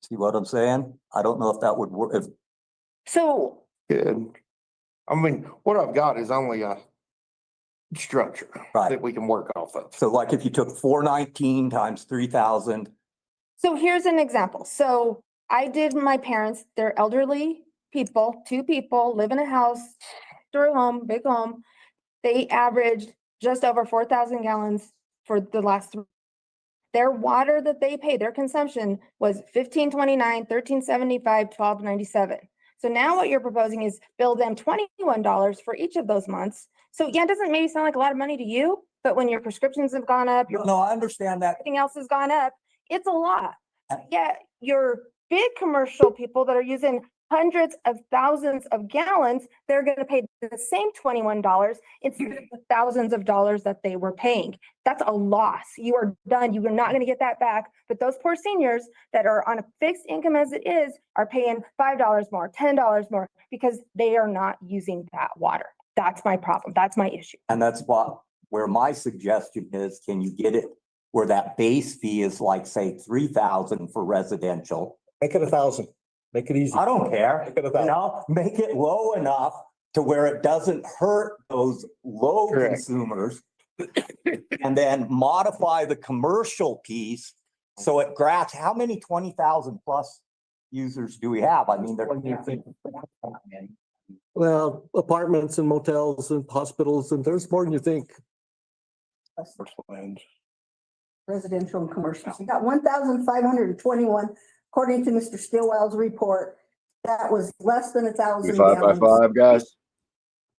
See what I'm saying? I don't know if that would work. So Good. I mean, what I've got is only a structure Right. that we can work off of. So like if you took 419 times 3,000, So here's an example. So I did my parents, they're elderly people, 2 people, live in a house, through home, big home. They averaged just over 4,000 gallons for the last 3. Their water that they pay, their consumption was $15.29, $13.75, $12.97. So now what you're proposing is bill them $21 for each of those months. So yeah, it doesn't maybe sound like a lot of money to you, but when your prescriptions have gone up, your no, I understand that. everything else has gone up, it's a lot. Yeah, your big commercial people that are using hundreds of thousands of gallons, they're gonna pay the same $21 instead of the thousands of dollars that they were paying. That's a loss. You are done. You are not gonna get that back. But those poor seniors that are on a fixed income as it is are paying $5 more, $10 more because they are not using that water. That's my problem. That's my issue. And that's where my suggestion is, can you get it where that base fee is like, say, 3,000 for residential? Make it 1,000. Make it easy. I don't care, Make it you 1,000. know, make it low enough to where it doesn't hurt those low Correct. consumers. And then modify the commercial piece. So it grabs, how many 20,000 plus users do we have? I mean, they're. Well, apartments and motels and hospitals, and there's more than you think. Residential and commercial. We got 1,521, according to Mr. Stillwell's report. That was less than 1,000 5 by gallons. 5, guys.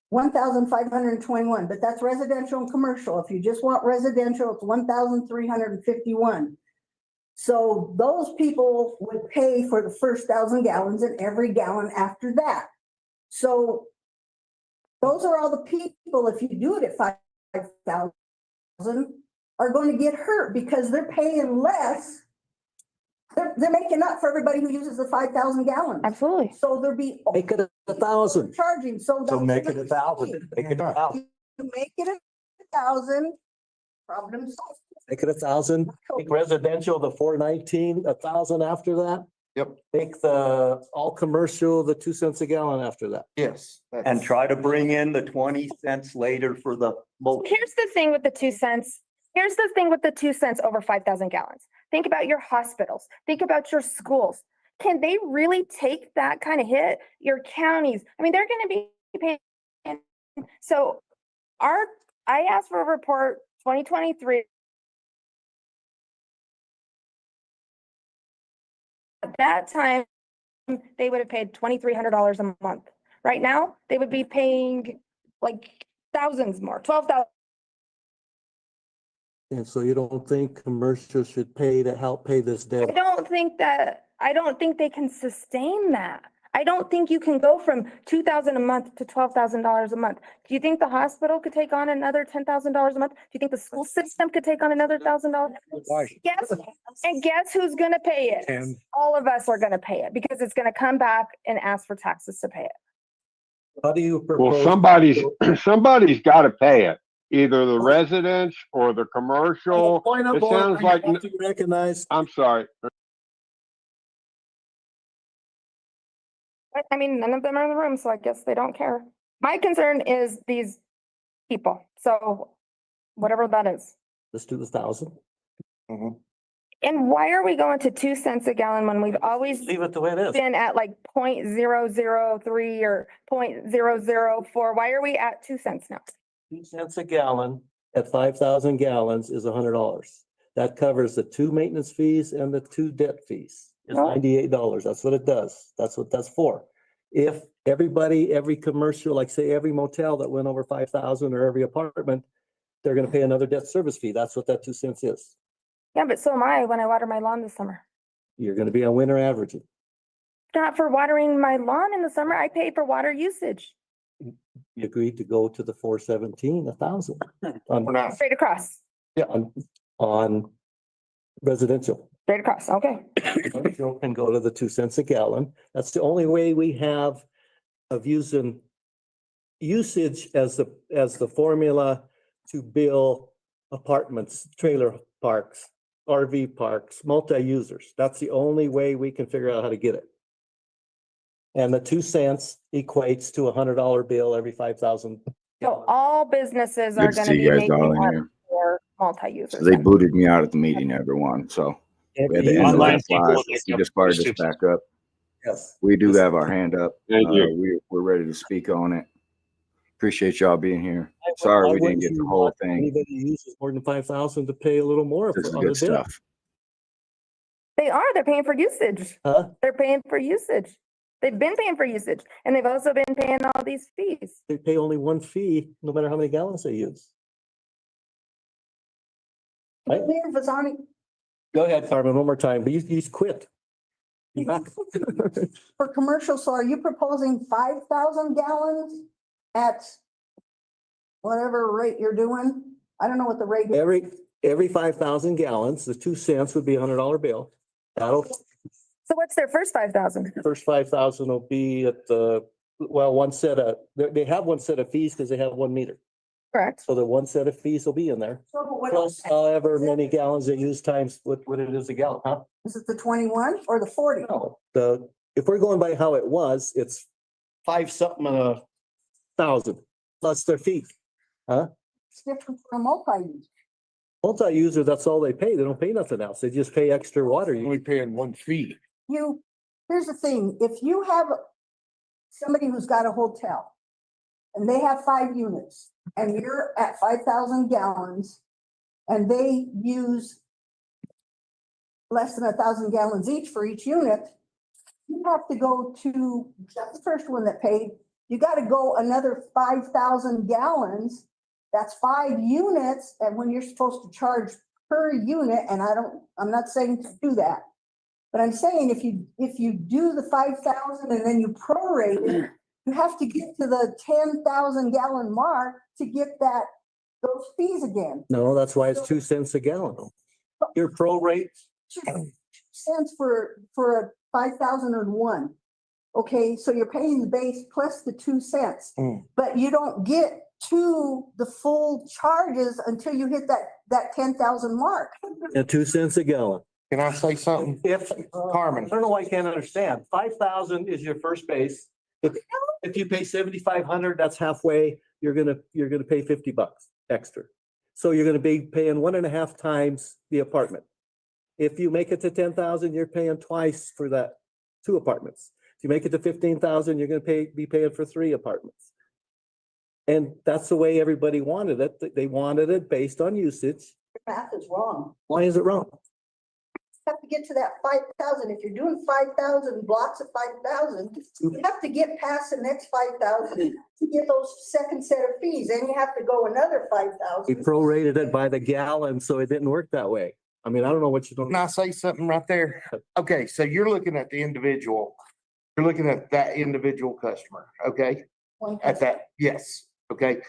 1,521, but that's residential and commercial. If you just want residential, it's 1,351. So those people would pay for the first 1,000 gallons and every gallon after that. So those are all the people, if you do it at 5,000, are going to get hurt because they're paying less. They're making up for everybody who uses the 5,000 gallons. Absolutely. So there'll be. Make it 1,000. Charging, so. So that's make it the 1,000, key. make it 1,000. You make it 1,000, problem solved. Make it 1,000. Make residential the 419, 1,000 after that. Yep. Make the all commercial the 2 cents a gallon after that. Yes. And try to bring in the 20 cents later for the. Here's the thing with the 2 cents. Here's the thing with the 2 cents over 5,000 gallons. Think about your hospitals. Think about your schools. Can they really take that kind of hit? Your counties, I mean, they're going to be paying. So I asked for a report 2023. At that time, they would have paid $2,300 a month. Right now, they would be paying like thousands more, 12,000. And so you don't think commercial should pay to help pay this debt? I don't think they can sustain that. I don't think you can go from $2,000 a month to $12,000 a month. Do you think the hospital could take on another $10,000 a month? Do you think the school system could take on another $1,000? Guess, and guess who's gonna pay it? And- All of us are gonna pay it because it's gonna come back and ask for taxes to pay it. How do you propose? Well, somebody's got to pay it, either the residents or the commercial. Point of It order, sounds like, you have to recognize. I'm sorry. But, I mean, none of them are in the room, so I guess they don't care. My concern is these people. So whatever that is. Let's do the 1,000. And why are we going to 2 cents a gallon when we've always Leave it the way it is. been at like 0.003 or 0.004? Why are we at 2 cents now? 2 cents a gallon at 5,000 gallons is $100. That covers the 2 maintenance fees and the 2 debt fees. It's Oh. $98. That's what it does. That's what that's for. If everybody, every commercial, like say every motel that went over 5,000 or every apartment, they're gonna pay another debt service fee. That's what that 2 cents is. Yeah, but so am I when I water my lawn this summer. You're gonna be on winter averaging. Not for watering my lawn in the summer. I pay for water usage You agreed to go to the 417, 1,000 We're not. straight across, on residential. straight across. Okay. Commercial can go to the 2 cents a gallon. That's the only way we have of using usage as the formula to bill apartments, trailer parks RV parks, multi-users. That's the only way we can figure out how to get it. And the 2 cents equates to $100 bill every 5,000. So all businesses are Good to gonna see be you guys making all in up here. for multi-users. So they booted me out at the meeting, everyone. So we had to end the Online last people live. make We up just fired this usage. back up. Yes. We do have our hand up. Thank you. We're ready to speak on it. Appreciate y'all being here. Why Sorry we wouldn't didn't get the you whole want thing. Anybody who uses more than 5,000 to pay a little more This is on the good bill. stuff. They're paying for usage. Huh? They're paying for usage. They've been paying for usage and they've also been paying all these fees. They pay only one fee, no matter how many gallons they use. Right? Mayor Vasani, Go ahead, Carmen, one more time, but you quit. You back. for commercial, so are you proposing 5,000 gallons at whatever rate you're doing? I don't know what the rate is. Every 5,000 gallons, the 2 cents would be $100 bill. That'll, So what's their first 5,000? first 5,000 will be at the, well, one set of, they have one set of fees because they have 1 meter. Correct. So the one set of fees will be in there. So what- Plus however many gallons they use times what it is a gallon, huh? Is it the 21 or the 40? No, if we're going by how it was, it's 5 something 1,000 plus their fee. It's different for a multi-use. Multi-user, that's all they pay. They don't pay nothing else. They just pay extra water. Only paying 1 fee. Here's the thing, if you have somebody who's got a hotel and they have 5 units and you're at 5,000 gallons and they use less than 1,000 gallons each for each unit, you have to go to, that's the first one that paid, you gotta go another 5,000 gallons. That's 5 units, and when you're supposed to charge per unit, and I'm not saying to do that. But I'm saying if you do the 5,000 and then you prorate it, you have to get to the 10,000 gallon mark to get those fees again. No, that's why it's 2 cents a gallon. Your prorate, 2 cents for a 5,001. Okay, so you're paying the base plus the 2 cents, but you don't get to the full charges until you hit that 10,000 mark. at 2 cents a gallon. Can I say something? If, Carmen. I don't know why I can't understand. 5,000 is your first base. If you pay 7,500, that's halfway. You're gonna pay $50 extra. So you're gonna be paying 1.5 times the apartment. If you make it to 10,000, you're paying twice for that 2 apartments. If you make it to 15,000, you're gonna be paying for 3 apartments. And that's the way everybody wanted it. They wanted it based on usage. Math is wrong. Why is it wrong? You have to get to that 5,000. If you're doing 5,000 blocks of 5,000, you have to get past the next 5,000 to get those second set of fees. Then you have to go another We 5,000. prorated it by the gallon, so it didn't work that way. I mean, I don't know what you don't. Can I say something right there? Okay, so you're looking at the individual, you're looking at that individual customer, okay? At that, yes, okay.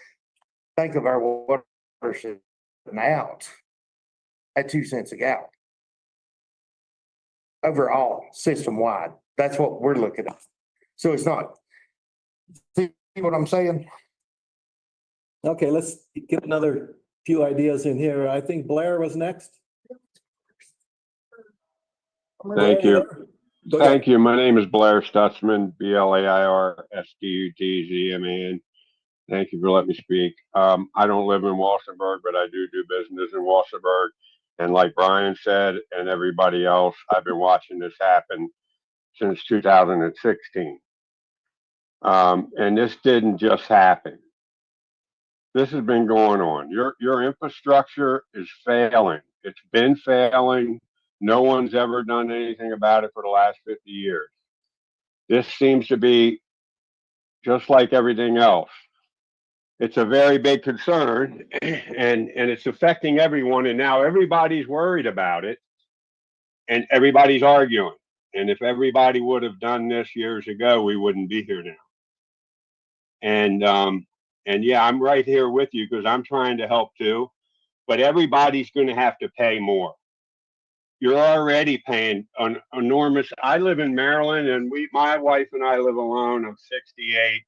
Think of our water sitting out at 2 cents a gallon. Overall, system wide, that's what we're looking at. So it's not. See what I'm saying? Okay, let's get another few ideas in here. I think Blair was next. Thank you. Go ahead. Thank you. My name is Blair Stutzman, BLAIRSTUTZMAN. Thank you for letting me speak. I don't live in Walsenburg, but I do business in Walsenburg. And like Brian said, and everybody else, I've been watching this happen since 2016. And this didn't just happen. This has been going on. Your infrastructure is failing. It's been failing. No one's ever done anything about it for the last 50 years. This seems to be just like everything else. It's a very big concern, and it's affecting everyone, and now everybody's worried about it, and everybody's arguing. And if everybody would have done this years ago, we wouldn't be here now. And yeah, I'm right here with you because I'm trying to help too, but everybody's going to have to pay more. You're already paying an enormous. I live in Maryland, and my wife and I live alone. I'm 68.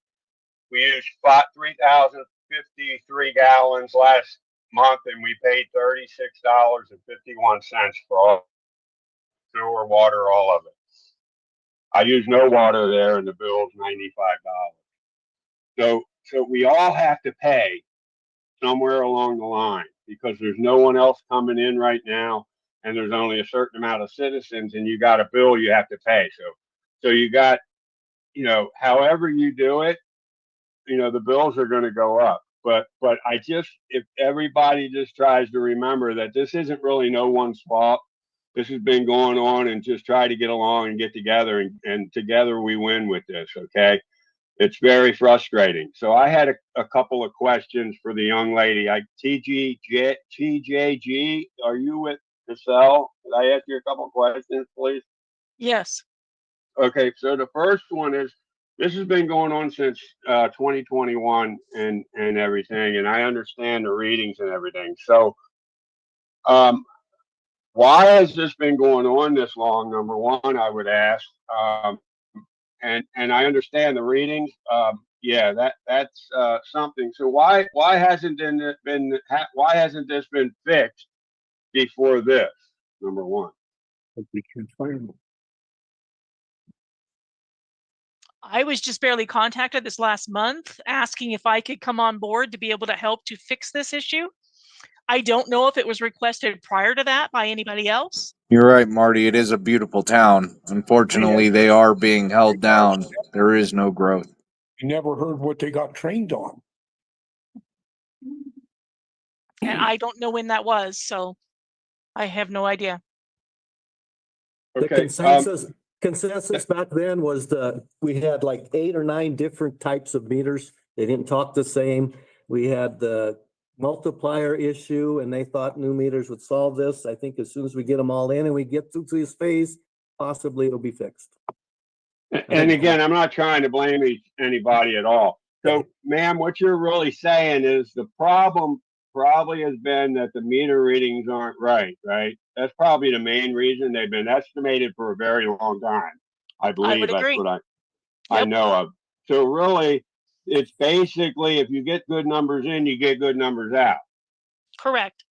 We used 3,053 gallons last month and we paid $36.51 for all sewer, water, all of it. I use no water there and the bill's $95. So we all have to pay somewhere along the line because there's no one else coming in right now and there's only a certain amount of citizens and you got a bill you have to pay. So you got, however you do it, the bills are going to go up. But if everybody just tries to remember that this isn't really no one's fault, this has been going on, and just try to get along and get together, and together we win with this. Okay. It's very frustrating. So I had a couple of questions for the young lady. TJG, are you with Cassell? Could I ask you a couple of questions, please? Yes. Okay. So the first one is, this has been going on since 2021 and everything, and I understand the readings and everything. So why has this been going on this long? Number one, I would ask. And I understand the readings. Yeah, that's something. So why hasn't this been fixed before this? Number one. I was just barely contacted this last month asking if I could come on board to be able to help to fix this issue. I don't know if it was requested prior to that by anybody else. You're right, Marty. It is a beautiful town. Unfortunately, they are being held down. There is no growth. You never heard what they got trained on. And I don't know when that was, so I have no idea. The Okay. consensus back then was we had like 8 or 9 different types of meters. They didn't talk the same. We had the multiplier issue and they thought new meters would solve this. I think as soon as we get them all in and we get through this phase, possibly it'll be fixed. And again, I'm not trying to blame anybody at all. So, ma'am, what you're really saying is the problem probably has been that the meter readings aren't right? That's probably the main reason. They've been estimated for a very long time. I believe that's agree. what I know of. So really, it's basically if you get good numbers in, you get good numbers out. Correct.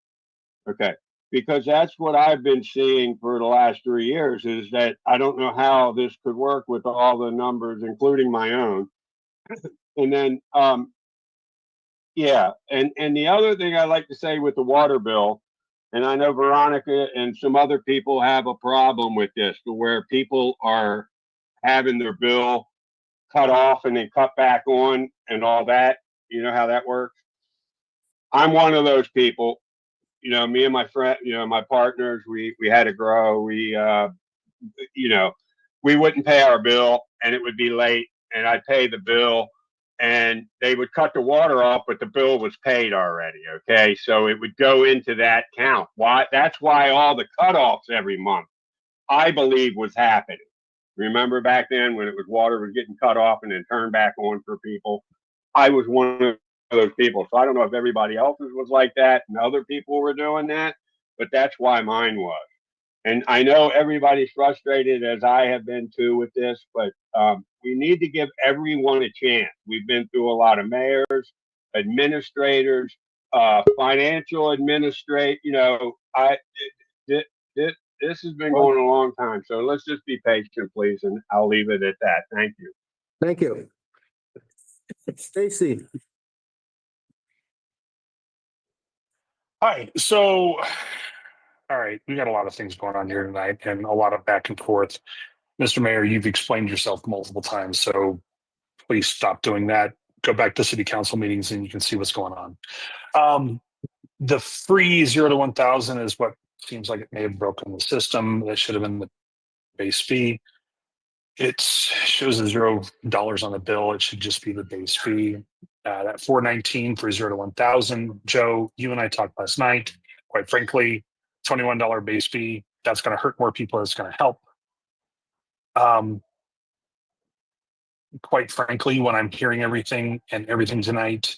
Okay. Because that's what I've been seeing for the last 3 years is that I don't know how this could work with all the numbers, including my own. And then, yeah. And the other thing I like to say with the water bill, and I know Veronica and some other people have a problem with this, to where people are having their bill cut off and then cut back on and all that. You know how that works? I'm one of those people. Me and my friend, my partners, we had to grow. We wouldn't pay our bill and it would be late and I'd pay the bill and they would cut the water off, but the bill was paid already. Okay. So it would go into that count. That's why all the cutoffs every month, I believe, was happening. Remember back then when water was getting cut off and then turned back on for people? I was one of those people. So I don't know if everybody else's was like that and other people were doing that, but that's why mine was. And I know everybody's frustrated, as I have been too, with this, but we need to give everyone a chance. We've been through a lot of mayors, administrators, financial administrators. This has been going a long time. So let's just be patient, please, and I'll leave it at that. Thank you. Thank you. Stacy. Hi. So, all right, we got a lot of things going on here tonight and a lot of back and forth. Mr. Mayor, you've explained yourself multiple times, so please stop doing that. Go back to city council meetings and you can see what's going on. The free 0 to 1,000 is what seems like it may have broken the system. That should have been the base fee. It shows the $0 on the bill. It should just be the base fee. That $4.19 for 0 to 1,000. Joe, you and I talked last night. Quite frankly, $21 base fee. That's going to hurt more people. It's going to help. Quite frankly, when I'm hearing everything tonight,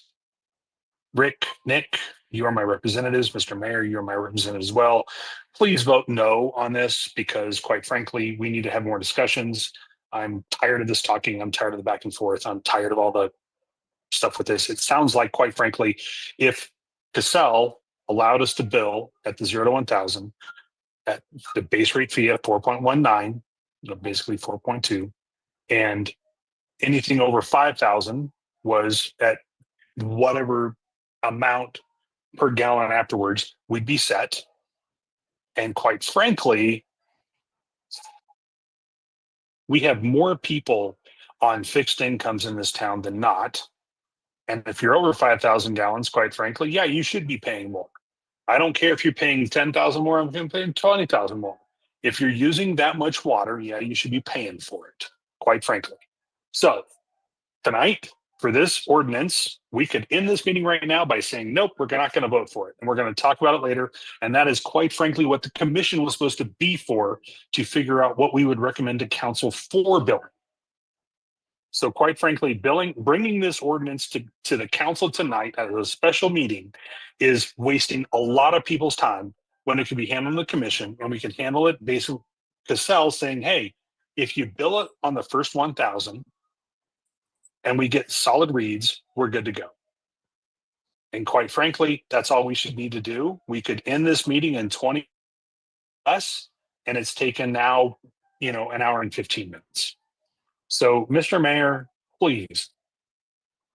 Rick, Nick, you are my representatives. Mr. Mayor, you're my representative as well. Please vote no on this because, quite frankly, we need to have more discussions. I'm tired of this talking. I'm tired of the back and forth. I'm tired of all the stuff with this. It sounds like, quite frankly, if Cassell allowed us to bill at the 0 to 1,000 at the base rate fee at 4.19, basically 4.2, and anything over 5,000 was at whatever amount per gallon afterwards we'd be set. And quite frankly, we have more people on fixed incomes in this town than not. And if you're over 5,000 gallons, quite frankly, yeah, you should be paying more. I don't care if you're paying 10,000 more, I'm paying 20,000 more. If you're using that much water, yeah, you should be paying for it, quite frankly. So tonight, for this ordinance, we could end this meeting right now by saying, nope, we're not going to vote for it. And we're going to talk about it later. And that is quite frankly what the commission was supposed to be for, to figure out what we would recommend to council for billing. So quite frankly, bringing this ordinance to the council tonight at a special meeting is wasting a lot of people's time when it could be handled in the commission, and we can handle it basically Cassell saying, hey, if you bill it on the first 1,000 and we get solid reads, we're good to go. And quite frankly, that's all we should need to do. We could end this meeting in 20 less, and it's taken now, an hour and 15 minutes. So, Mr. Mayor, please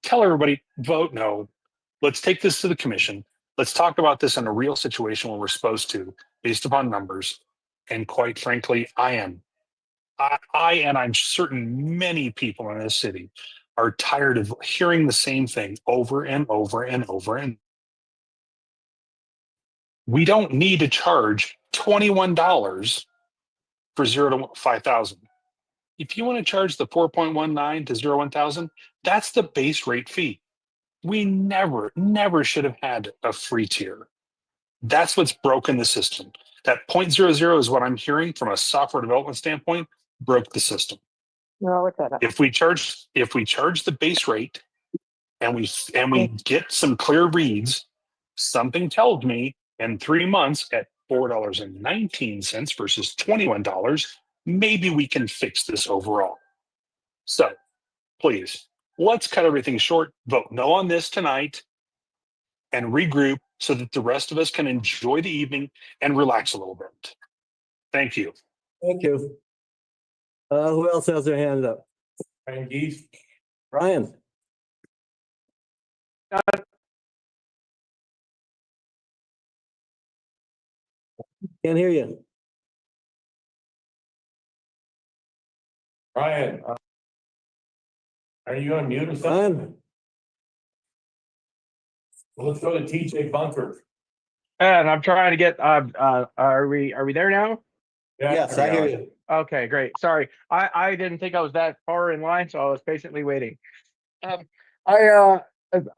tell everybody, vote no. Let's take this to the commission. Let's talk about this in a real situation where we're supposed to, based upon numbers. And quite frankly, and I'm certain many people in this city are tired of hearing the same thing over and over and over. And we don't need to charge $21 for 0 to 5,000. If you want to charge the 4.19 to 0 to 1,000, that's the base rate fee. We never should have had a free tier. That's what's broken the system. That 0.00 is what I'm hearing from a software development standpoint, broke the system. If we charge the base rate and we get some clear reads, something tells me in 3 months at $4.19 versus $21, maybe we can fix this overall. So please, let's cut everything short, vote no on this tonight, and regroup so that the rest of us can enjoy the evening and relax a little bit. Thank you. Thank you. Who else has their hand up? Brian. Can't hear you. Brian, are you on mute or something? Brian. Well, let's go to TJ Bunker. And I'm trying to get, are we there now? Yes, I hear you. Okay, great. Sorry. I didn't think I was that far in line, so I was patiently waiting. I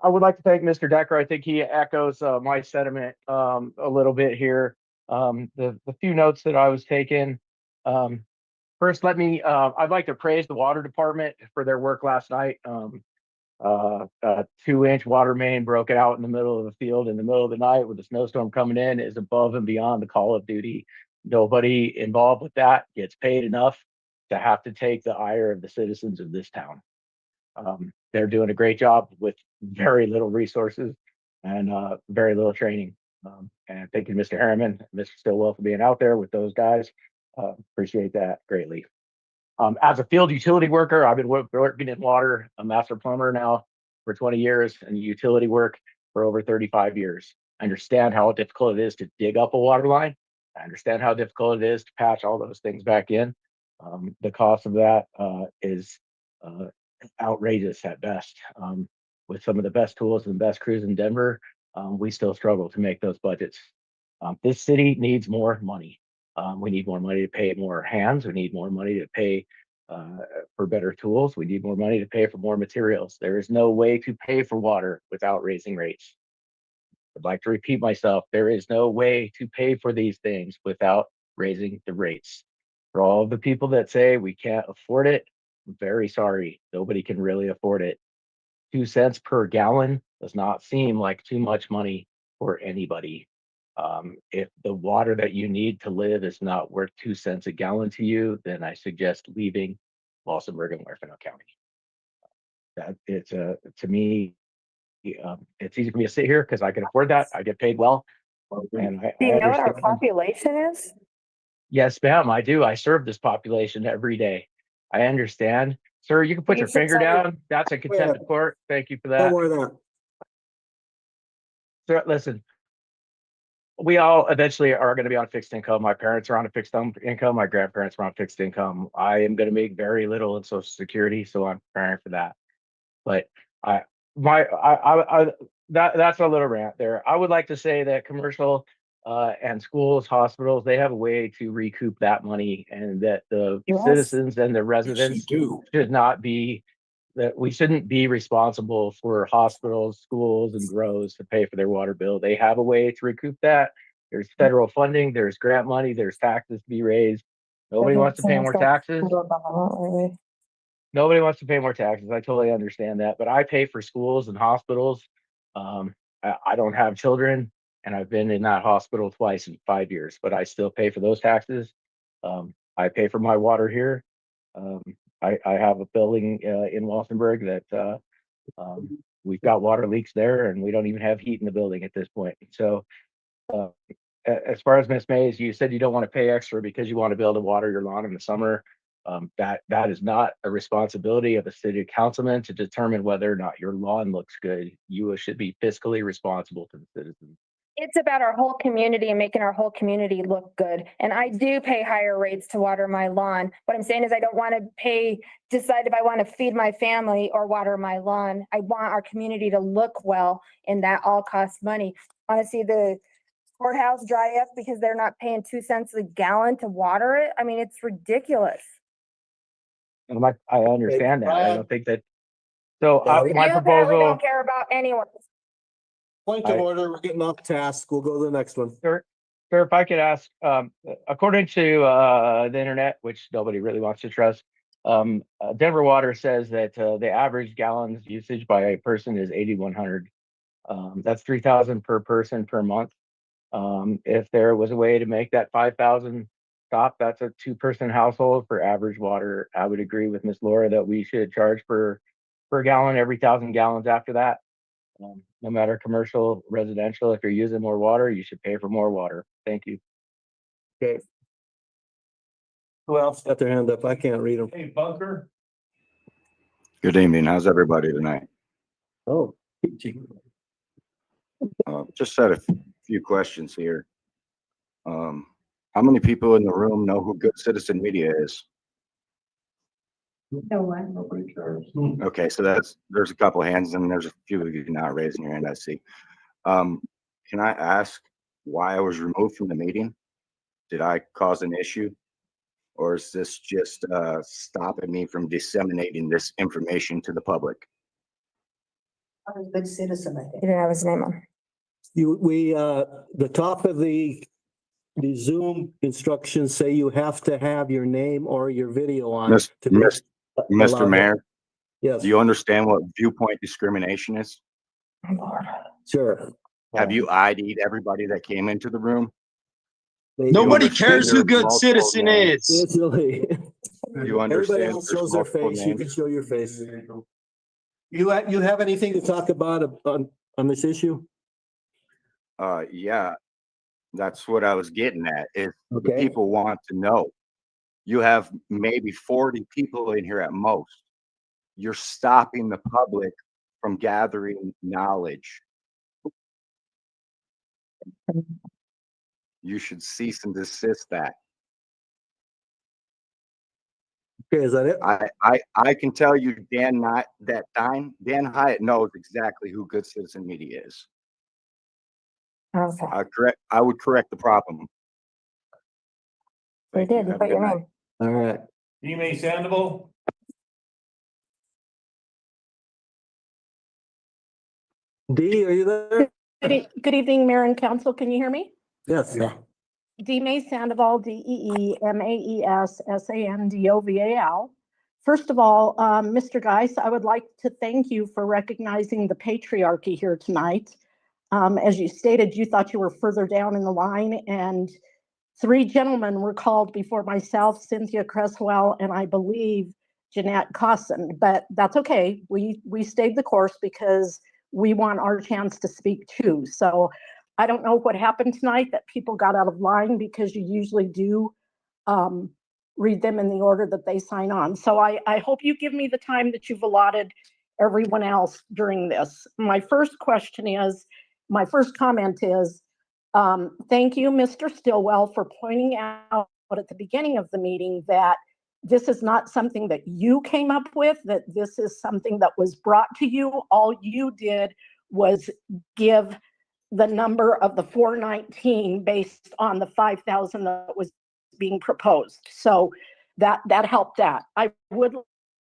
would like to thank Mr. Decker. I think he echoes my sentiment a little bit here. The few notes that I was taking. First, I'd like to praise the water department for their work last night. A 2-inch water main broken out in the middle of the field in the middle of the night with a snowstorm coming in is above and beyond the call of duty. Nobody involved with that gets paid enough to have to take the ire of the citizens of this town. They're doing a great job with very little resources and very little training. And thank you, Mr. Harriman, Mr. Stillwell, for being out there with those guys. Appreciate that greatly. As a field utility worker, I've been working in water, a master plumber now for 20 years, and utility work for over 35 years. I understand how difficult it is to dig up a water line. I understand how difficult it is to patch all those things back in. The cost of that is outrageous at best. With some of the best tools and the best crews in Denver, we still struggle to make those budgets. This city needs more money. We need more money to pay more hands. We need more money to pay for better tools. We need more money to pay for more materials. There is no way to pay for water without raising rates. I'd like to repeat myself. There is no way to pay for these things without raising the rates. For all of the people that say we can't afford it, I'm very sorry. Nobody can really afford it. 2 cents per gallon does not seem like too much money for anybody. If the water that you need to live is not worth 2 cents a gallon to you, then I suggest leaving Walsenburg and Huerfano County. That it's to me, it's easy for me to sit here because I can afford that. I get paid well. And Do you know what our understand. population is? Yes, ma'am, I do. I serve this population every day. I understand. Sir, you can put You your should finger tell me. down. That's a contempt of court. Thank you for that. Don't worry that. Sir, listen, we all eventually are going to be on fixed income. My parents are on a fixed income. My grandparents were on fixed income. I am going to make very little in Social Security, so I'm preparing for that. But that's a little rant there. I would like to say that commercial and schools, hospitals, they have a way to recoup that money, and that the Yes. citizens and the residents should not be, that we shouldn't be responsible for hospitals, schools, and grows to pay for their water bill. They have a way to recoup that. There's federal funding, there's grant money, there's taxes to be raised. Nobody wants to pay more taxes. Nobody wants to pay more taxes. I totally understand that, but I pay for schools and hospitals. I don't have children, and I've been in that hospital twice in 5 years, but I still pay for those taxes. I pay for my water here. I have a building in Walsenburg that we've got water leaks there, and we don't even have heat in the building at this point. So as far as Miss Mays, you said you don't want to pay extra because you want to be able to water your lawn in the summer. That is not a responsibility of a city councilman to determine whether or not your lawn looks good. You should be fiscally responsible to the citizens. It's about our whole community and making our whole community look good. And I do pay higher rates to water my lawn. What I'm saying is I don't want to decide if I want to feed my family or water my lawn. I want our community to look well, and that all costs money. I want to see the courthouse dry up because they're not paying 2 cents a gallon to water it. I mean, it's ridiculous. And I understand that. I Brian? don't think that. So Yeah, my You apparently proposal. don't care about anyone. Point of order, we're getting off task. We'll go to the next one. Sir, if I could ask, according to the internet, which nobody really wants to trust, Denver Water says that the average gallons usage by a person is 8,100. That's 3,000 per person per month. If there was a way to make that 5,000 stop, that's a 2-person household for average water. I would agree with Miss Laura that we should charge per gallon every 1,000 gallons after that. No matter commercial, residential, if you're using more water, you should pay for more water. Thank you. Okay. Who else got their hand up? I can't read them. Hey, Bunker. Good evening. How's everybody tonight? Oh. Just had a few questions here. How many people in the room know who Good Citizen Media is? No one. Nobody cares. Okay, so there's a couple of hands and there's a few of you not raising your hand, I see. Can I ask why I was removed from the meeting? Did I cause an issue? Or is this just stopping me from disseminating this information to the public? I'm a good citizen, I You think. didn't have his name on. The top of the Zoom instructions say you have to have your name or your video on. Mr. Mayor, Yes, do you understand what viewpoint discrimination is? Oh, Lord. sure. Have you ID'd everybody that came into the room? Nobody understand cares who there's good multiple citizen names? is. Visually. You Everybody understand else there's shows their multiple face. You can names? show your face. You have anything to talk about on this issue? Yeah, that's what I was getting at, is the Okay. people want to know. You have maybe 40 people in here at most. You're stopping the public from gathering knowledge. You should cease and desist that. Okay, is that it? I can tell you Dan Hyatt knows exactly who Good Citizen Media is. Okay. I would correct the problem. They Thank you. did. You Have a put good your night. name. All right. Email Sandoval. Dee, are you there? Good evening, Mayor and Council. Can you hear me? Yes. Dee Sandoval, DeeMaes Sandoval. First of all, Mr. Geis, I would like to thank you for recognizing the patriarchy here tonight. As you stated, you thought you were further down in the line, and 3 gentlemen were called before myself, Cynthia Cresswell, and I believe Jeanette Cosson, but that's okay. We stayed the course because we want our chance to speak too. So I don't know what happened tonight, that people got out of line, because you usually do read them in the order that they sign on. So I hope you give me the time that you've allotted everyone else during this. My first comment is, thank you, Mr. Stillwell, for pointing out at the beginning of the meeting that this is not something that you came up with, that this is something that was brought to you. All you did was give the number of the 419 based on the 5,000 that was being proposed. So that helped that. I would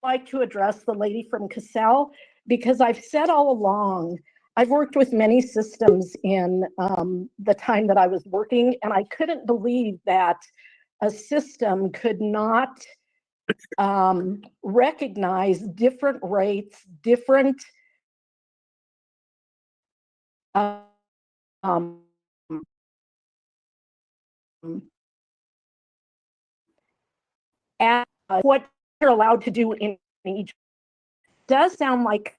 like to address the lady from Cassell, because I've said all along, I've worked with many systems in the time that I was working, and I couldn't believe that a system could not recognize different rates, different and what you're allowed to do in each. Does sound like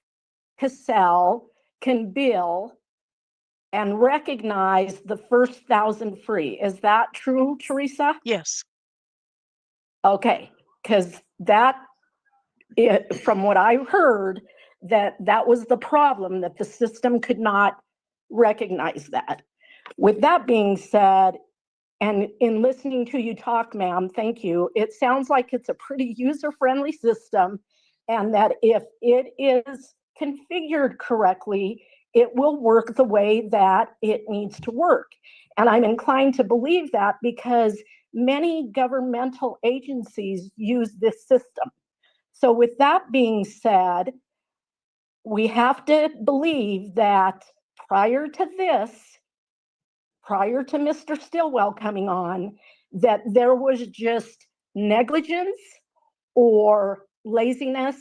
Cassell can bill and recognize the first 1,000 free. Is that true, Teresa? Yes. Okay, because from what I heard, that was the problem, that the system could not recognize that. With that being said, and in listening to you talk, ma'am, thank you, it sounds like it's a pretty user-friendly system, and that if it is configured correctly, it will work the way that it needs to work. And I'm inclined to believe that because many governmental agencies use this system. So with that being said, we have to believe that prior to Mr. Stillwell coming on, that there was just negligence or laziness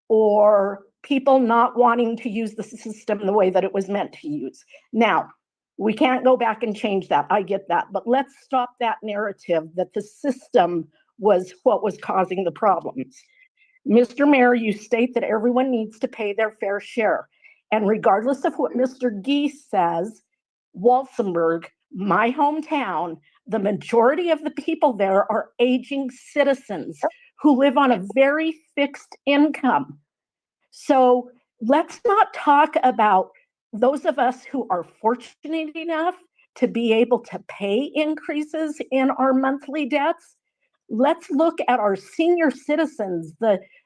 or people not wanting to use the system the way that it was meant to use. Now, we can't go back and change that. I get that. But let's stop that narrative that the system was what was causing the problems. Mr. Mayor, you state that everyone needs to pay their fair share. And regardless of what Mr. Geese says, Walsenburg, my hometown, the majority of the people there are aging citizens who live on a very fixed income. So let's not talk about those of us who are fortunate enough to be able to pay increases in our monthly debts. Let's look at our senior citizens,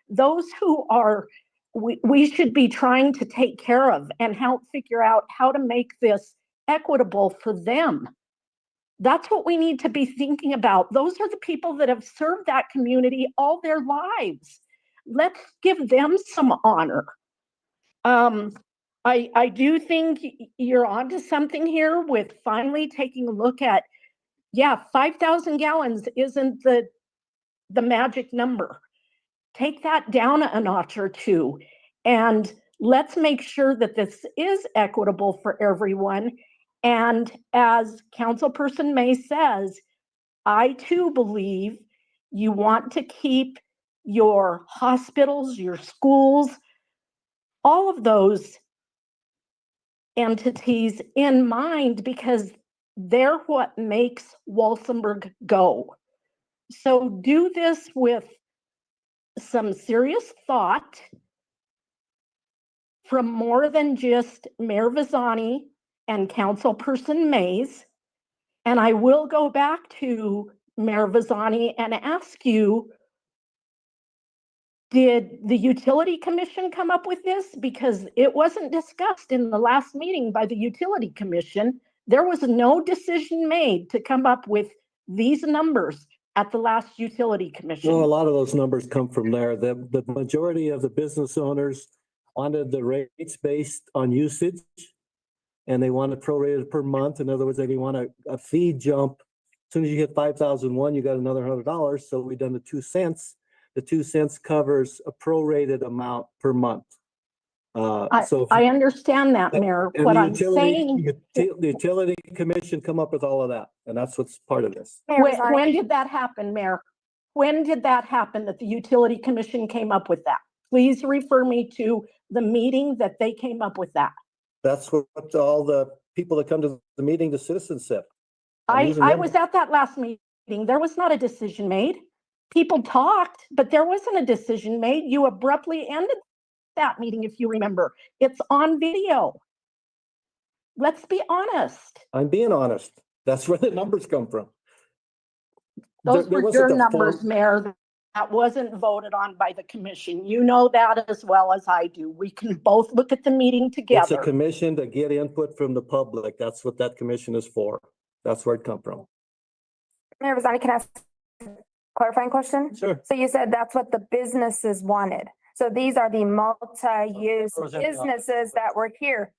those who are, we should be trying to take care of and help figure out how to make this equitable for them. That's what we need to be thinking about. Those are the people that have served that community all their lives. Let's give them some honor. I do think you're onto something here with finally taking a look at, 5,000 gallons isn't the magic number. Take that down a notch or two, and let's make sure that this is equitable for everyone. And as Councilperson May says, I too believe you want to keep your hospitals, your schools, all of those entities in mind, because they're what makes Walsenburg go. So do this with some serious thought from more than just Mayor Visani and Councilperson Mays. And I will go back to Mayor Visani and ask you, did the Utility Commission come up with this? Because it wasn't discussed in the last meeting by the Utility Commission. There was no decision made to come up with these numbers at the last Utility Commission. No, a lot of those numbers come from there. The majority of the business owners wanted the rates based on usage, and they wanted prorated per month. In other words, they want a fee jump. As soon as you hit 5,001, you got another $100. So we done the 2 cents. The 2 cents covers a prorated amount per month. I understand that, Mayor. What I'm saying, the Utility Commission come up with all of that, and that's what's part of this. when did that happen, Mayor? When did that happen that the Utility Commission came up with that? Please refer me to the meeting that they came up with that. That's what all the people that come to the meeting, the citizenship. I'm using I them. was at that last meeting. There was not a decision made. People talked, but there wasn't a decision made. You abruptly ended that meeting, if you remember. It's on video. Let's be honest. I'm being honest. That's where the numbers come from. Those There were wasn't your a numbers, form- Mayor. That wasn't voted on by the commission. You know that as well as I do. We can both look at the meeting It's a together. commission to get input from the public. That's what that commission is for. That's where it come from. Mayor Bazzani, can I ask a clarifying question? Sure. So you said that's what the businesses wanted. So these are the multi-use businesses that were here.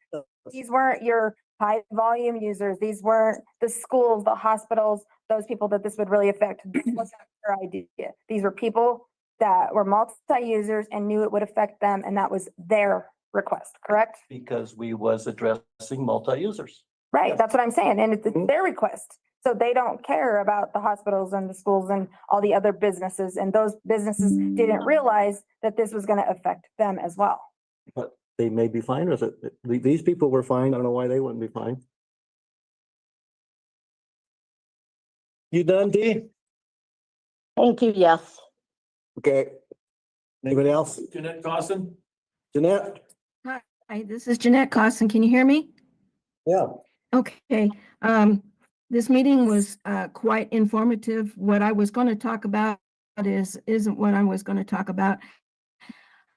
These weren't your high volume users. These weren't the schools, the hospitals, those people that this would really affect. This wasn't their idea. These were people that were multi-users and knew it would affect them, and that was their request, correct? Because we was addressing multi-users. Right, that's what I'm saying, and it's Mhm. their request. So they don't care about the hospitals and the schools and all the other businesses, and those businesses didn't realize that this was gonna affect them as well. But they may be fine with it. These people were fine. I don't know why they wouldn't be fine. You done, Dee? Thank you, yes. Okay. Anybody else? Jeanette Costin? Jeanette? Hi, this is Jeanette Costin. Can you hear me? Yeah. Okay, this meeting was quite informative. What I was going to talk about isn't what I was going to talk about.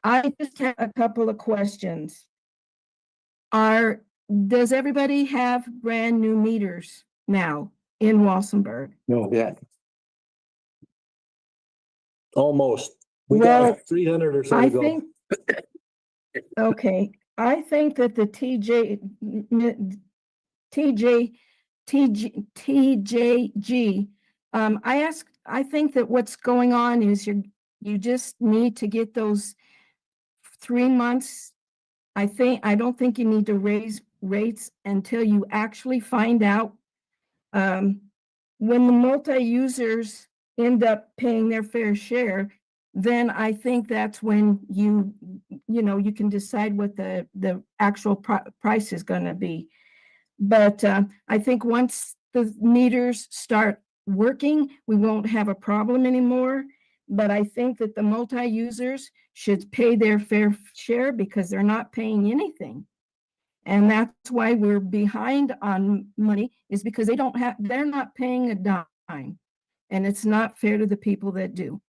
I just have a couple of questions. Does everybody have brand new meters now in Walsenburg? No, yeah. Almost. We Well, got 300 or so I to go. think, okay, I think that the TJG, I think that what's going on is you just need to get those 3 months. I don't think you need to raise rates until you actually find out. When the multi-users end up paying their fair share, then I think that's when you can decide what the actual price is going to be. But I think once the meters start working, we won't have a problem anymore. But I think that the multi-users should pay their fair share because they're not paying anything. And that's why we're behind on money, is because they're not paying a dime. And it's not fair to the people that do.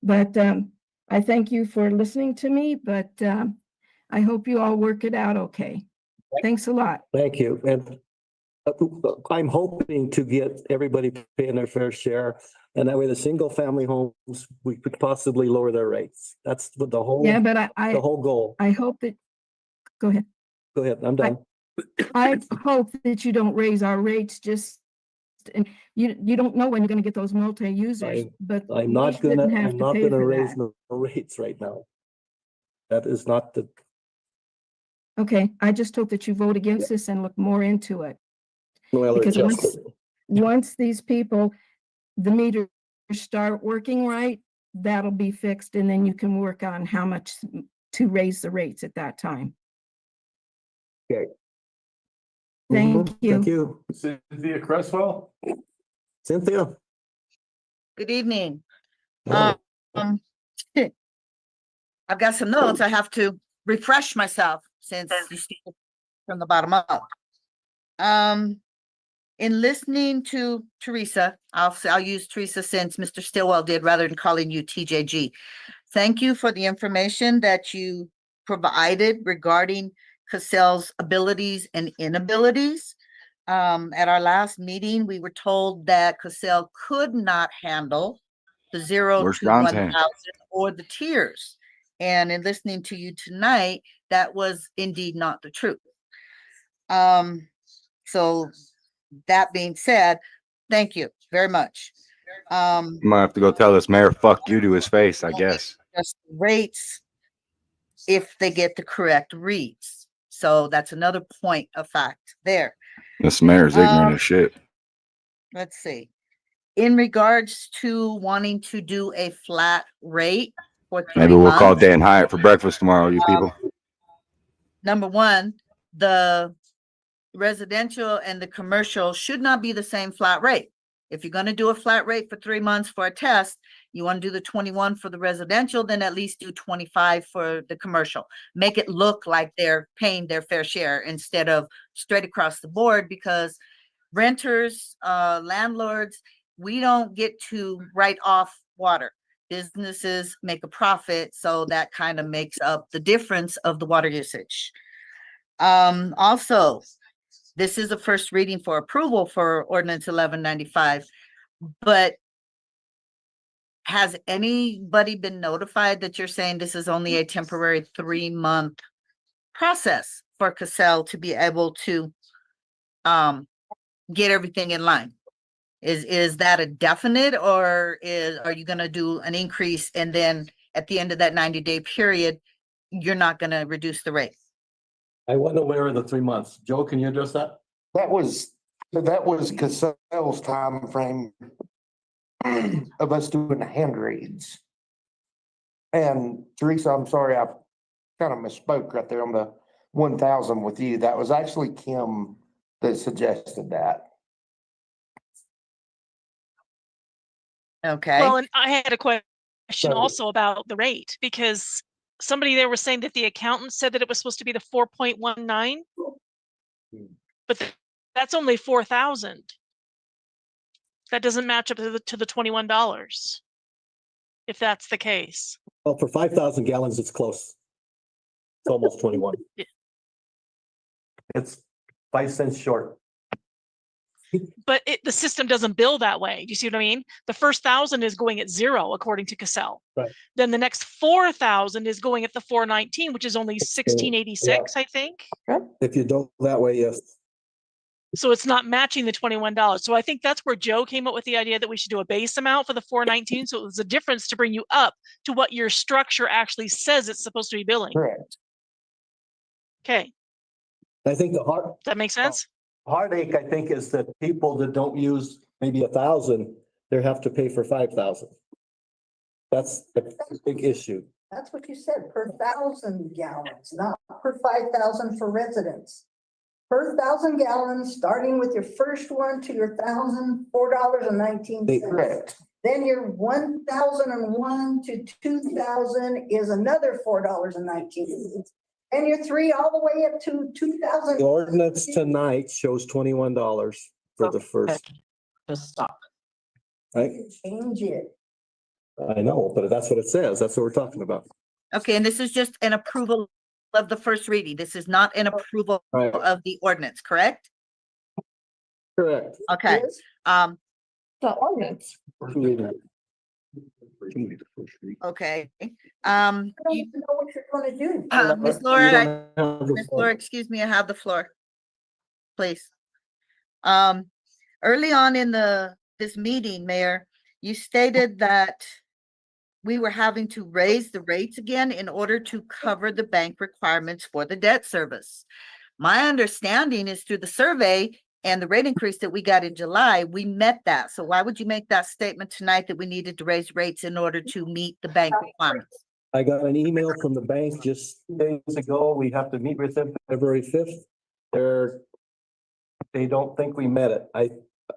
But I thank you for listening to me, but I hope you all work it out okay. Thanks a lot. Thank you. And I'm hoping to get everybody paying their fair share. And that way the single family homes, we could possibly lower their rates. That's what the whole, Yeah, but the whole goal. I hope that, go ahead. Go ahead. I'm done. I hope that you don't raise our rates and you don't know when you're gonna get those multi-users, but I'm we not gonna, shouldn't have I'm to not pay gonna for raise that. no rates right now. That is not the, Okay, I just hope that you vote against this and look more into it. well, Because just, once these people, the meters start working right, that'll be fixed, and then you can work on how much to raise the rates at that time. okay. Thank you. Thank you. Cynthia Cresswell? Cynthia? Good evening. Oh. I've got some notes. I have to refresh myself since you started from the bottom up. In listening to Teresa, I'll use Teresa since Mr. Stillwell did rather than calling you TJG. Thank you for the information that you provided regarding Cassell's abilities and inabilities. At our last meeting, we were told that Cassell could not handle the 0 Where's to John 1,000 or the tiers. And in listening to you tonight, that was indeed not the truth. So that being said, thank you very much. I'm gonna have to go tell this mayor, fuck you to his face, I guess. Just rates if they get the correct reads. So that's another point of fact there. This mayor's ignorant as shit. Let's see. In regards to wanting to do a flat rate for 3 Maybe we'll call months, Dan Hyatt for breakfast tomorrow, you people. number one, the residential and the commercial should not be the same flat rate. If you're gonna do a flat rate for 3 months for a test, you wanna do the 21 for the residential, then at least do 25 for the commercial. Make it look like they're paying their fair share instead of straight across the board, because renters, landlords, we don't get to write off water. Businesses make a profit, so that kind of makes up the difference of the water usage. Also, this is the first reading for approval for ordinance 1195, but has anybody been notified that you're saying this is only a temporary 3-month process for Cassell to be able to get everything in line? Is that a definite, or are you gonna do an increase and then at the end of that 90-day period, you're not gonna reduce the rate? I wasn't aware of the 3 months. Joe, can you address that? That was Cassell's time frame of us doing the hand reads. And Teresa, I'm sorry, I kind of misspoke right there on the 1,000 with you. That was actually Kim that suggested that. Okay. Well, and I had a question So- also about the rate, because somebody there was saying that the accountant said that it was supposed to be the 4.19, but that's only 4,000. That doesn't match up to the $21, if that's the case. Well, for 5,000 gallons, it's close. It's almost 21. Yeah. It's 5 cents short. But the system doesn't bill that way. Do you see what I mean? The first 1,000 is going at 0, according to Cassell. Right. Then the next 4,000 is going at the 419, which is only 1686, I think. If you don't that way, yes. So it's not matching the $21. So I think that's where Joe came up with the idea that we should do a base amount for the 419. So it was a difference to bring you up to what your structure actually says it's supposed to be billing. Correct. Okay. I think the Does that make sense? heartache, I think, is that people that don't use maybe 1,000, they have to pay for 5,000. That's the big issue. That's what you said, per 1,000 gallons, not per 5,000 for residents. Per 1,000 gallons, starting with your first one to your 1,000, $4.19. Correct. Then your 1,001 to 2,000 is another $4.19. And your 3 all the way up to 2,000. The ordinance tonight shows $21 for the first, Just stop. right? Change it. I know, but that's what it says. That's what we're talking about. Okay, and this is just an approval of the first reading. This is not an approval Right. of the ordinance, correct? Correct. Okay, The ordinance. okay. I don't You- even know what you're gonna do. Ms. Laura, Ms. Laura, excuse me, I have the floor. Please. Early on in this meeting, Mayor, you stated that we were having to raise the rates again in order to cover the bank requirements for the debt service. My understanding is through the survey and the rate increase that we got in July, we met that. So why would you make that statement tonight that we needed to raise rates in order to meet the bank requirements? I got an email from the bank just days ago. We have to meet with them February 5th. They don't think we met it.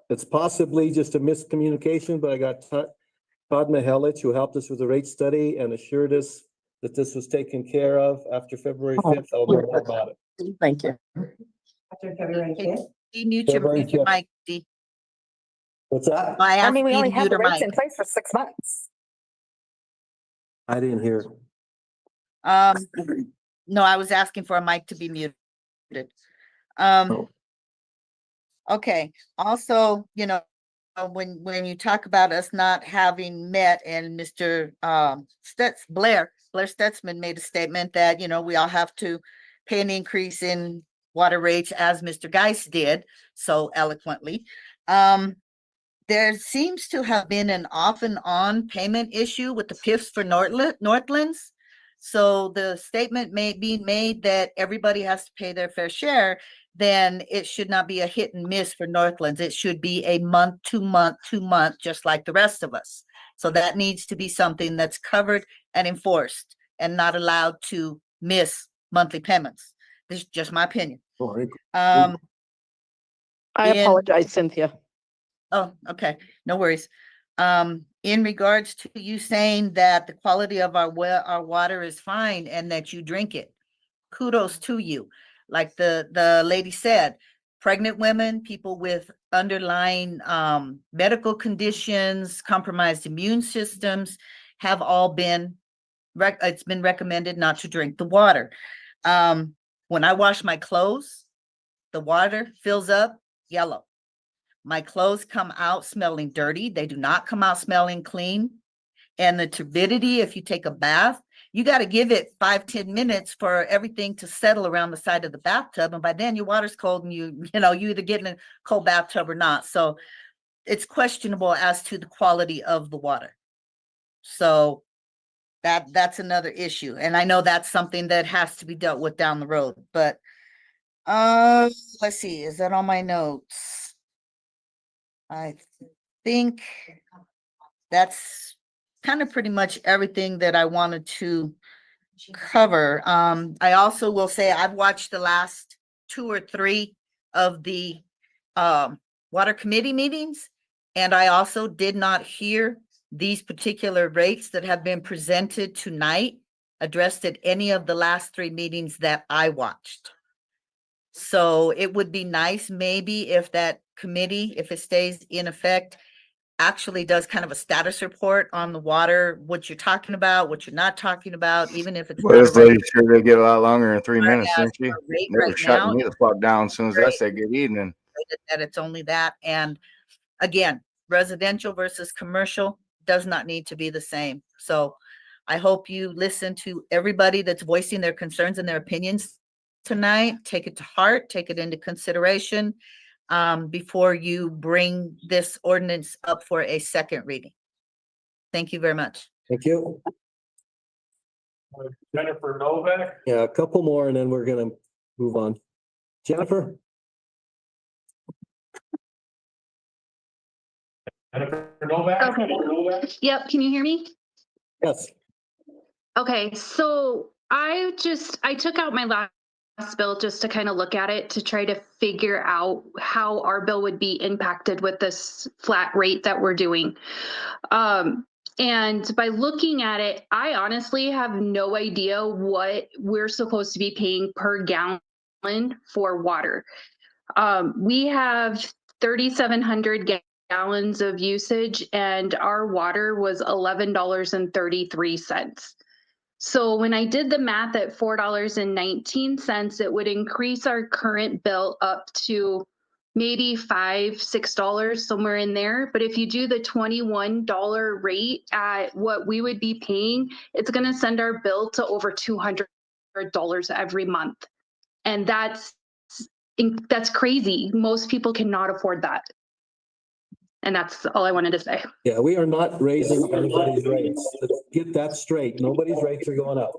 It's possibly just a miscommunication, but I got Todd Mihelich, who helped us with the rate study and assured us that this was taken care of after February 5th. I'll know more about it. Thank you. After February 5th. Mute your February mute your 5th. mic, Dee. What's that? I mean, we only have the mute her rates mic. in place for 6 months. I didn't hear. No, I was asking for a mic to be muted. Oh. Okay, also, when you talk about us not having met and Mr. Blair Stutzman made a statement that, we all have to pay an increase in water rates as Mr. Geis did so eloquently. There seems to have been an off and on payment issue with the PIFs for Northlands. So the statement may be made that everybody has to pay their fair share, then it should not be a hit and miss for Northlands. It should be a month to month to month, just like the rest of us. So that needs to be something that's covered and enforced and not allowed to miss monthly payments. This is just my opinion. I In- apologize, Cynthia. Oh, okay, no worries. In regards to you saying that the quality of our water is fine and that you drink it, kudos to you. Like the lady said, pregnant women, people with underlying medical conditions, compromised immune systems have all been, it's been recommended not to drink the water. When I wash my clothes, the water fills up yellow. My clothes come out smelling dirty. They do not come out smelling clean. And the turbidity, if you take a bath, you got to give it 5-10 minutes for everything to settle around the side of the bathtub. And by then your water's cold and you either get in a cold bathtub or not. So it's questionable as to the quality of the water. So that's another issue. And I know that's something that has to be dealt with down the road. But let's see, is that on my notes? I think that's kind of pretty much everything that I wanted to cover. I also will say I've watched the last 2 or 3 of the water committee meetings, and I also did not hear these particular rates that have been presented tonight addressed at any of the last 3 meetings that I watched. So it would be nice maybe if that committee, if it stays in effect, actually does kind of a status report on the water, what you're talking about, what you're not talking about, even if it's. Well, this lady sure did get a lot longer than 3 minutes, Whereas didn't she? our rate They were right shutting now me the fuck down as soon as I great. said good evening. That it's only that. And again, residential versus commercial does not need to be the same. So I hope you listen to everybody that's voicing their concerns and their opinions tonight. Take it to heart, take it into consideration before you bring this ordinance up for a second reading. Thank you very much. Thank you. Jennifer Novak. Yeah, a couple more and then we're gonna move on. Jennifer? Jennifer Novak. Okay. Yep, can you hear me? Yes. Okay, so I took out my last bill just to kind of look at it to try to figure out how our bill would be impacted with this flat rate that we're doing. And by looking at it, I honestly have no idea what we're supposed to be paying per gallon for water. We have 3,700 gallons of usage and our water was $11.33. So when I did the math at $4.19, it would increase our current bill up to maybe $5, $6, somewhere in there. But if you do the $21 rate at what we would be paying, it's going to send our bill to over $200 every month. And that's crazy. Most people cannot afford that. And that's all I wanted to say. Yeah, we are not raising anybody's rates. Let's get that straight. Nobody's rates are going up.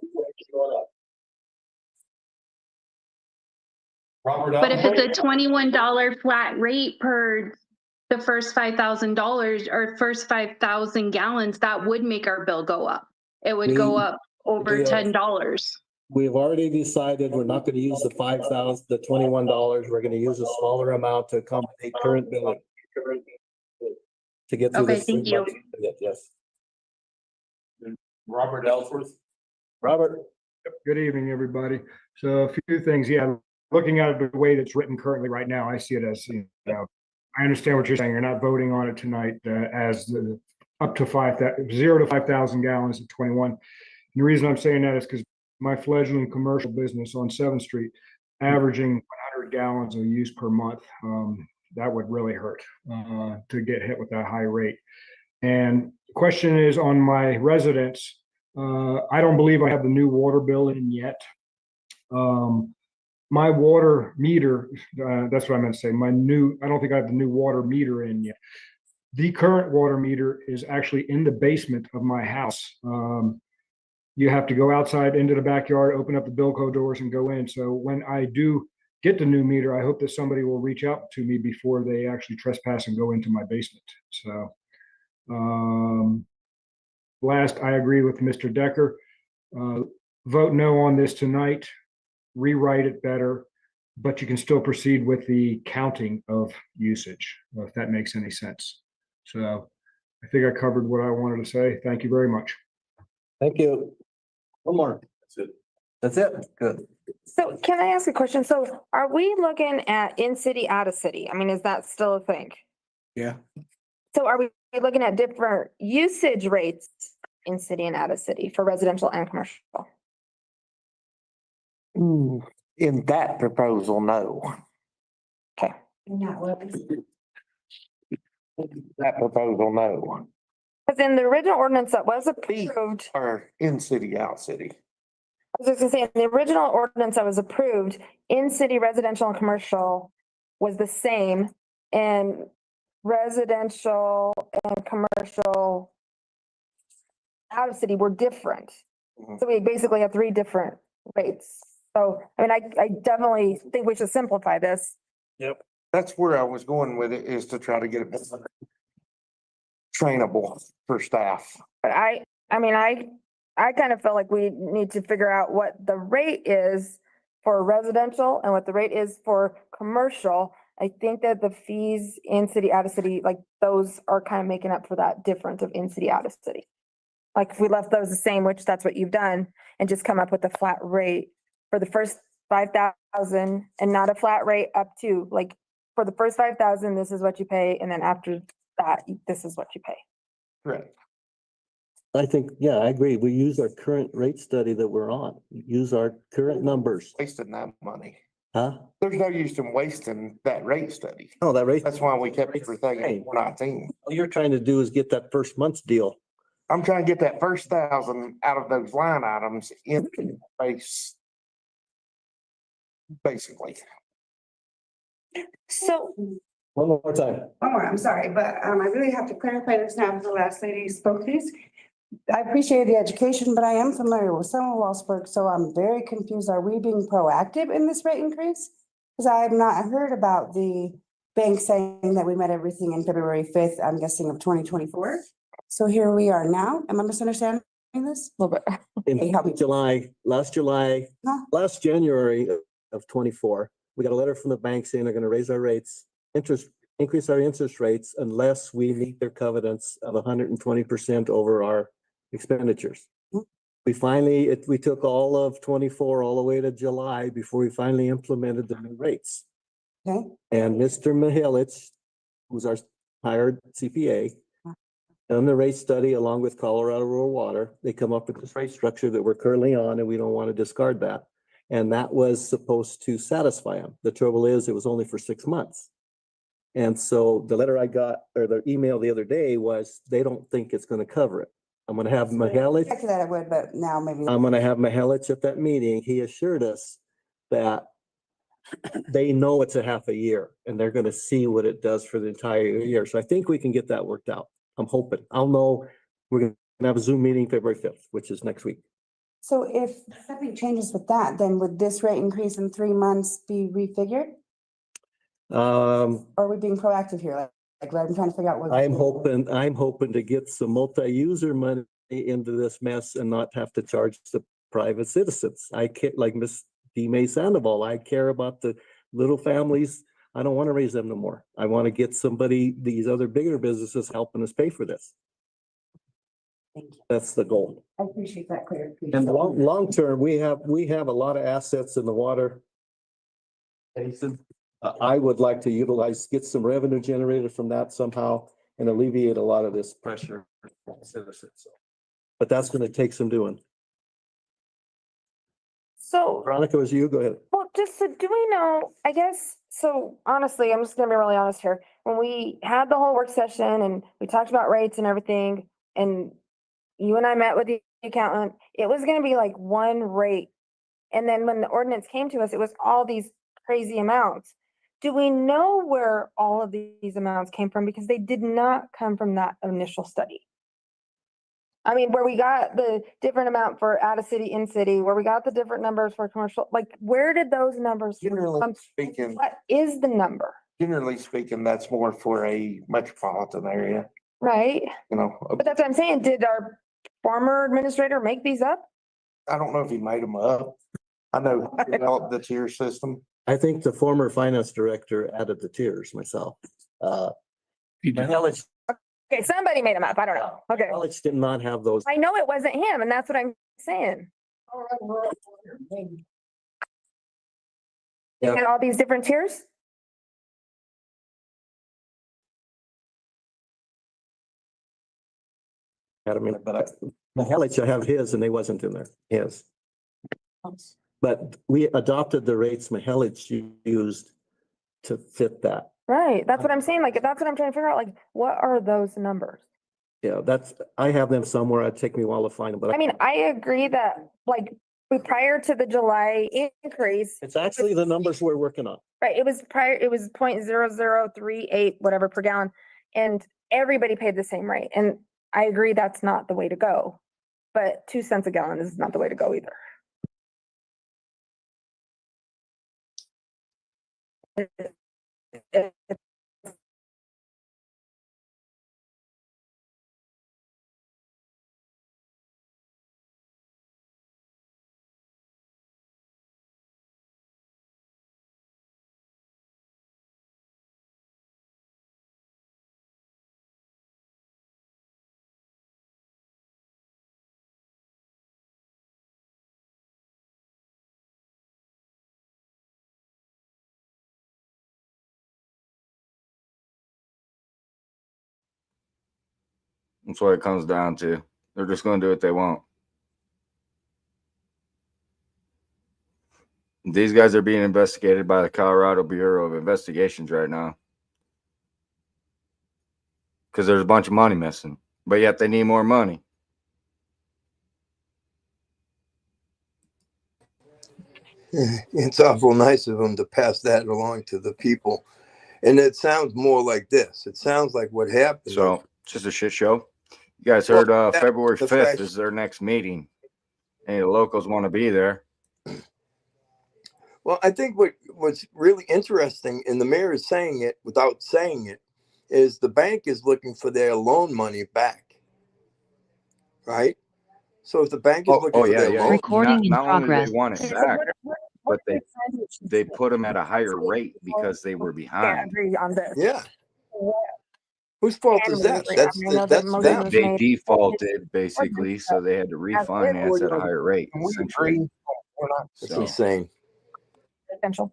But if it's a $21 flat rate per the first $5,000 or first 5,000 gallons, that would make our bill go up. It would go up over $10. We've already decided we're not going to use the 5,000, the $21. We're going to use a smaller amount to accommodate current billing. To get through Okay, this. thank you. Yes. Robert Ellsworth. Robert. Good evening, everybody. So a few things. Yeah, looking at it the way that's written currently right now, I see it as, I understand what you're saying. You're not voting on it tonight as the up to 0 to 5,000 gallons at 21. And the reason I'm saying that is because my fledgling commercial business on 7th Street, averaging 100 gallons of use per month. That would really hurt to get hit with that high rate. And the question is on my residents, I don't believe I have the new water bill in yet. My water meter, that's what I meant to say, I don't think I have the new water meter in yet. The current water meter is actually in the basement of my house. You have to go outside into the backyard, open up the Bilco doors and go in. So when I do get the new meter, I hope that somebody will reach out to me before they actually trespass and go into my basement. So last, I agree with Mr. Decker. Vote no on this tonight, rewrite it better, but you can still proceed with the counting of usage, if that makes any sense. So I think I covered what I wanted to say. Thank you very much. Thank you. One more. That's it. That's it. Good. So can I ask a question? So are we looking at in-city, out-of-city? I mean, is that still a thing? Yeah. So are we looking at different usage rates in city and out of city for residential and commercial? In that proposal, no. Okay. That proposal, no. Because in the original ordinance that was approved, Or in city, out city. I was just gonna say, in the original ordinance that was approved, in-city residential and commercial was the same, and residential and commercial out of city were different. So we basically have three different rates. So, I mean, I definitely think we should simplify this. Yep. That's where I was going with it, is to try to get it trainable for staff. But I mean, I kind of feel like we need to figure out what the rate is for residential and what the rate is for commercial. I think that the fees in city, out of city, like those are kind of making up for that difference of in city, out of city. Like if we left those the same, which that's what you've done, and just come up with a flat rate for the first 5,000 and not a flat rate up to, like, for the first 5,000, this is what you pay, and then after that, this is what you pay. Correct. I think, yeah, I agree. We use our current rate study that we're on, use our current numbers. Wasting that money. Huh? There's no use in wasting that rate study. Oh, that rate. That's why we kept everything at 419. All you're trying to do is get that first month's deal. I'm trying to get that first 1,000 out of those line items in base. Basically. So. One more time. One more, I'm sorry, but I really have to clarify this now because the last lady spoke these. I appreciate the education, but I am familiar with some of Walsenburg, so I'm very confused. Are we being proactive in this rate increase? Because I have not heard about the bank saying that we met everything in February 5th, I'm guessing of 2024. So here we are now. Am I misunderstanding this? A little bit. In last January of 24, we got a letter from the bank saying they're going to raise our rates, increase our interest rates unless we meet their covenants of 120% over our expenditures. We took all of 24 all the way to July before we finally implemented the new rates. Okay. And Mr. Mihelich, who's our hired CPA, done the rate study along with Colorado Rural Water. They come up with this rate structure that we're currently on, and we don't want to discard that. And that was supposed to satisfy them. The trouble is, it was only for 6 months. And so the letter I got, or the email the other day, was they don't think it's going to cover it. I'm going to have Mihelich. After that I would, but now maybe. I'm going to have Mihelich at that meeting. He assured us that they know it's a half a year and they're going to see what it does for the entire year. So I think we can get that worked out. I'm hoping. I'll know. We're going to have a Zoom meeting February 5th, which is next week. So if something changes with that, then would this rate increase in 3 months be refigured? Or are we being proactive here? Like I'm trying to figure out what. I'm hoping to get some multi-user money into this mess and not have to charge the private citizens. I can't, like Miss D. Sandoval, I care about the little families. I don't want to raise them no more. I want to get these other bigger businesses helping us pay for this. Thank you. That's the goal. I appreciate that clarification. And long term, we have a lot of assets in the water basin. I would like to get some revenue generated from that somehow and alleviate a lot of this pressure on citizens. But that's going to take some doing. So. Veronica, was you? Go ahead. Well, just so do we know, I guess, so honestly, I'm just gonna be really honest here. When we had the whole work session and we talked about rates and everything, and you and I met with the accountant, it was gonna be like one rate. And then when the ordinance came to us, it was all these crazy amounts. Do we know where all of these amounts came from? Because they did not come from that initial study. I mean, where we got the different amount for out of city, in city, where we got the different numbers for commercial, like where did those numbers Generally come? speaking, What is the number? generally speaking, that's more for a metropolitan area, Right? you know. But that's what I'm saying. Did our former administrator make these up? I don't know if he made them up. I know who developed the tier system. I think the former finance director added the tiers myself. Mahelich, Okay, somebody made them up. I don't know. Okay. Mahelich did not have those. I know it wasn't him, and that's what I'm saying. They Yeah. had all these different tiers? I mean, but Mahelich, I have his and they wasn't in there, his. But we adopted the rates Mahelich used to fit that. Right, that's what I'm saying. Like, that's what I'm trying to figure out. Like, what are those numbers? Yeah, I have them somewhere. It'd take me a while to find them, but I mean, I agree that like prior to the July increase, it's actually the numbers we're working on. right, it was 0.0038, whatever per gallon. And everybody paid the same rate. And I agree that's not the way to go. But 2 cents a gallon is not the way to go either. That's what it comes down to. They're just going to do what they want. These guys are being investigated by the Colorado Bureau of Investigations right now because there's a bunch of money missing, but yet they need more money. It's awful nice of them to pass that along to the people. And it sounds more like this. It sounds like what happened. So it's just a shit show. You guys heard February the 5th fact- is their next meeting. Any of the locals want to be there. Well, I think what's really interesting, and the mayor is saying it without saying it, is the bank is looking for their loan money back. Right? So if the bank is looking for their loan, Not only they want it back, but they put them at a higher rate because they were Yeah, behind. agree on this. yeah. Whose fault is that? That's them. They defaulted basically, so they had to refinance at a higher rate. Essentially, It's insane. Residential.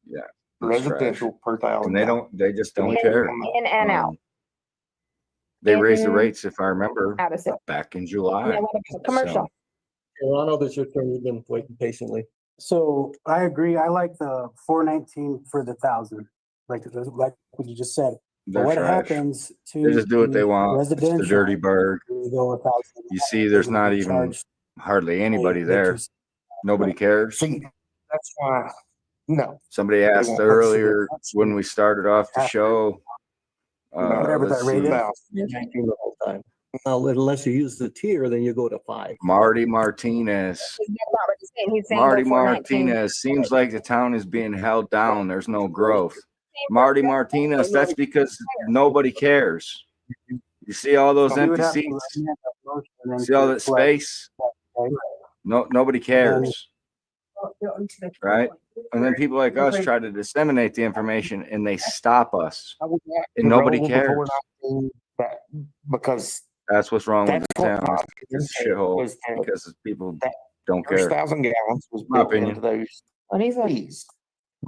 yeah, Residential per thousand. and they just don't care. In and out. They raised the In- rates, if I remember, Out of state. back in July. Yeah, what about commercial. Ronald, it's your turn. You've been waiting patiently. So I agree. I like the 419 for the 1,000, like what you just said. They're But what trash. happens to They just do what they the want. It's the residential? dirty bird. We go 1,000. You see, there's They're not gonna be even charged hardly anybody there. electricity. Nobody cares. See, that's why, no. Somebody asked won't purchase it. earlier when we started off the show. Whatever let's that rate see. is. The whole time. Now, unless you use the tier, then you go to 5. Marty Martinez. He's not what he's saying. He's saying Marty go 419. Martinez, seems like the town is being held down. There's no growth. Marty Martinez, that's because nobody cares. You see all those You empty would have to seats? amend that motion and then See all to that select- space? Nobody cares, right? And then people like us try to disseminate the information and they stop us. And nobody cares. Because That's what's wrong with that's the what town. my It's a concern shithole was that because people don't first care. 1,000 gallons was My built opinion. into those What he said. fees.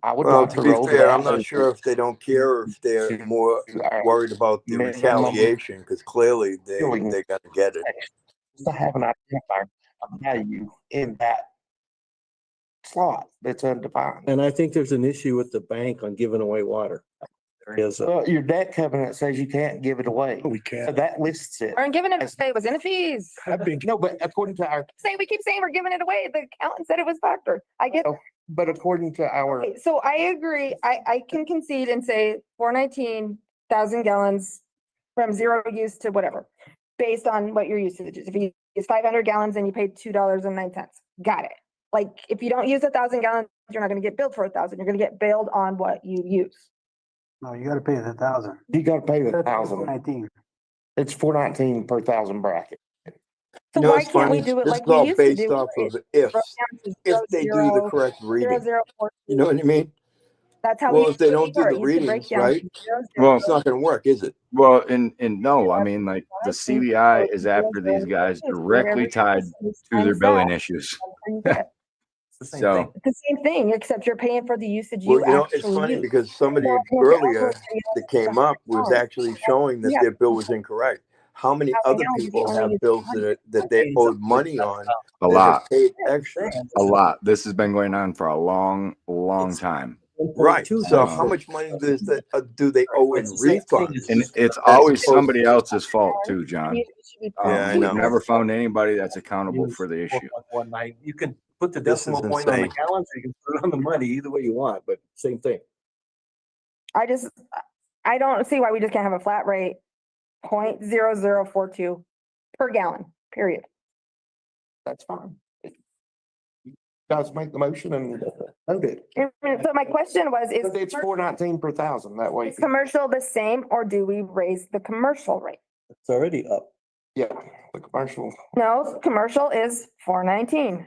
I would Well, like to to be roll fair, that I'm not over sure if they don't care or if they're more our worried about the minimum retaliation, because clearly they're gonna get it. to have an identifier of value in that slot that's undefined. And I think there's an issue with the bank on giving away water. There is. Well, your debt covenant says you can't give it away. We So can't. that lists it. We're giving it away. It was in the fees. No, but according to our, We keep saying we're giving it away. The accountant said it was factored. I get. but according to our, Okay, so I agree. I can concede and say 419,000 gallons from zero use to whatever, based on what your usage is. If you use 500 gallons and you paid $2.09, got it. Like, if you don't use 1,000 gallons, you're not gonna get billed for 1,000. You're gonna get billed on what you use. No, you gotta pay the 1,000. you gotta pay the 1,000. 419. It's 419 per thousand bracket. So You know, why it's can't we funny. do it This like is we all used to based do? off It of broke ifs. down to If they do the 0, correct 0, reading. 0, 4, You know what I mean? That's how we Well, used if they to do it don't do before. the It used to break readings, down right, to 0, 0, Well, it's not gonna work, is it? well, and no, I mean, like the CBI is after these guys So directly every tied business to their times billing that, issues. times that. It's the same So thing. It's the same thing, except you're paying for the usage Well, you you know, it's actually funny use. because So somebody if you're earlier over that came up was actually showing that yeah, their bill was incorrect. How many 1,000 other gallons, you people only have use bills 100. that they Paying owed something like money on a that have lot, paid extra? a lot. This has been going on for a long, long time. Right. 1.2 So how Um, much money does that, do they owe in It's the same thing. refunds? It's and just it's As always opposed somebody else's fault too, John. You should be Yeah, I paying. We've know. never found anybody that's accountable use for the issue. 4.19. You can put the This is decimal point on the insane. gallons, or you can put it on the money, either way you want, but same thing. I don't see why we just can't have a flat rate, 0.0042 per gallon, period. That's fine. Guys make the motion and vote it. And so my question was, is It's $4.19 per thousand that way. is commercial the same, or do we raise the commercial rate? It's already up. Yeah, the commercial. No, commercial is $4.19.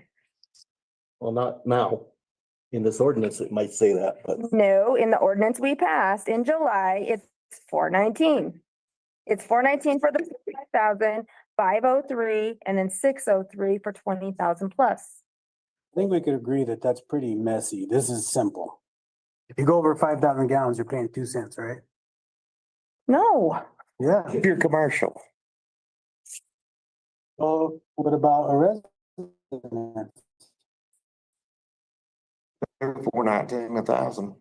Well, not now. In this ordinance, it might say that, but No, in the ordinance we passed in July, it's $4.19. It's $4.19 for the 5,000, 503, and then 603 for 20,000 plus. I think we could agree that that's pretty messy. This is simple. If you go over 5,000 gallons, you're paying 2 cents, right? No, Yeah. If you're commercial, Oh, what about a resident? they're $4.19 a thousand.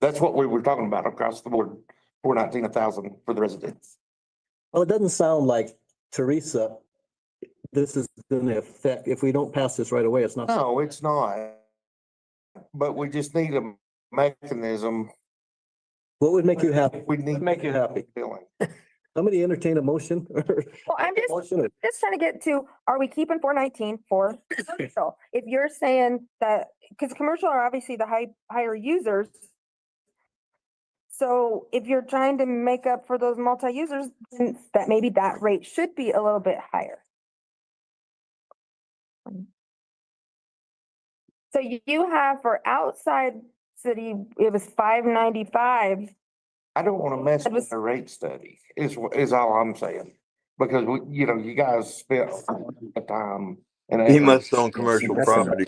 That's what we were talking about across the board, $4.19 a thousand for the residents. well, it doesn't sound like Teresa. This is gonna affect, if we don't pass this right away, it's not. No, it's not. But we just need a mechanism. What would make you happy? We need. Make you happy? Billing. Somebody entertain a motion? well, I'm Motion or- just trying to get to, are we keeping 419 for commercial? If you're saying that, because commercial are obviously the higher users. So if you're trying to make up for those multi-users, then that maybe that rate should be a little bit higher. So you have for outside city, it was 595. I don't want to mess with the rate study is all I'm saying. Because we, you guys spent a time and. He must own commercial property.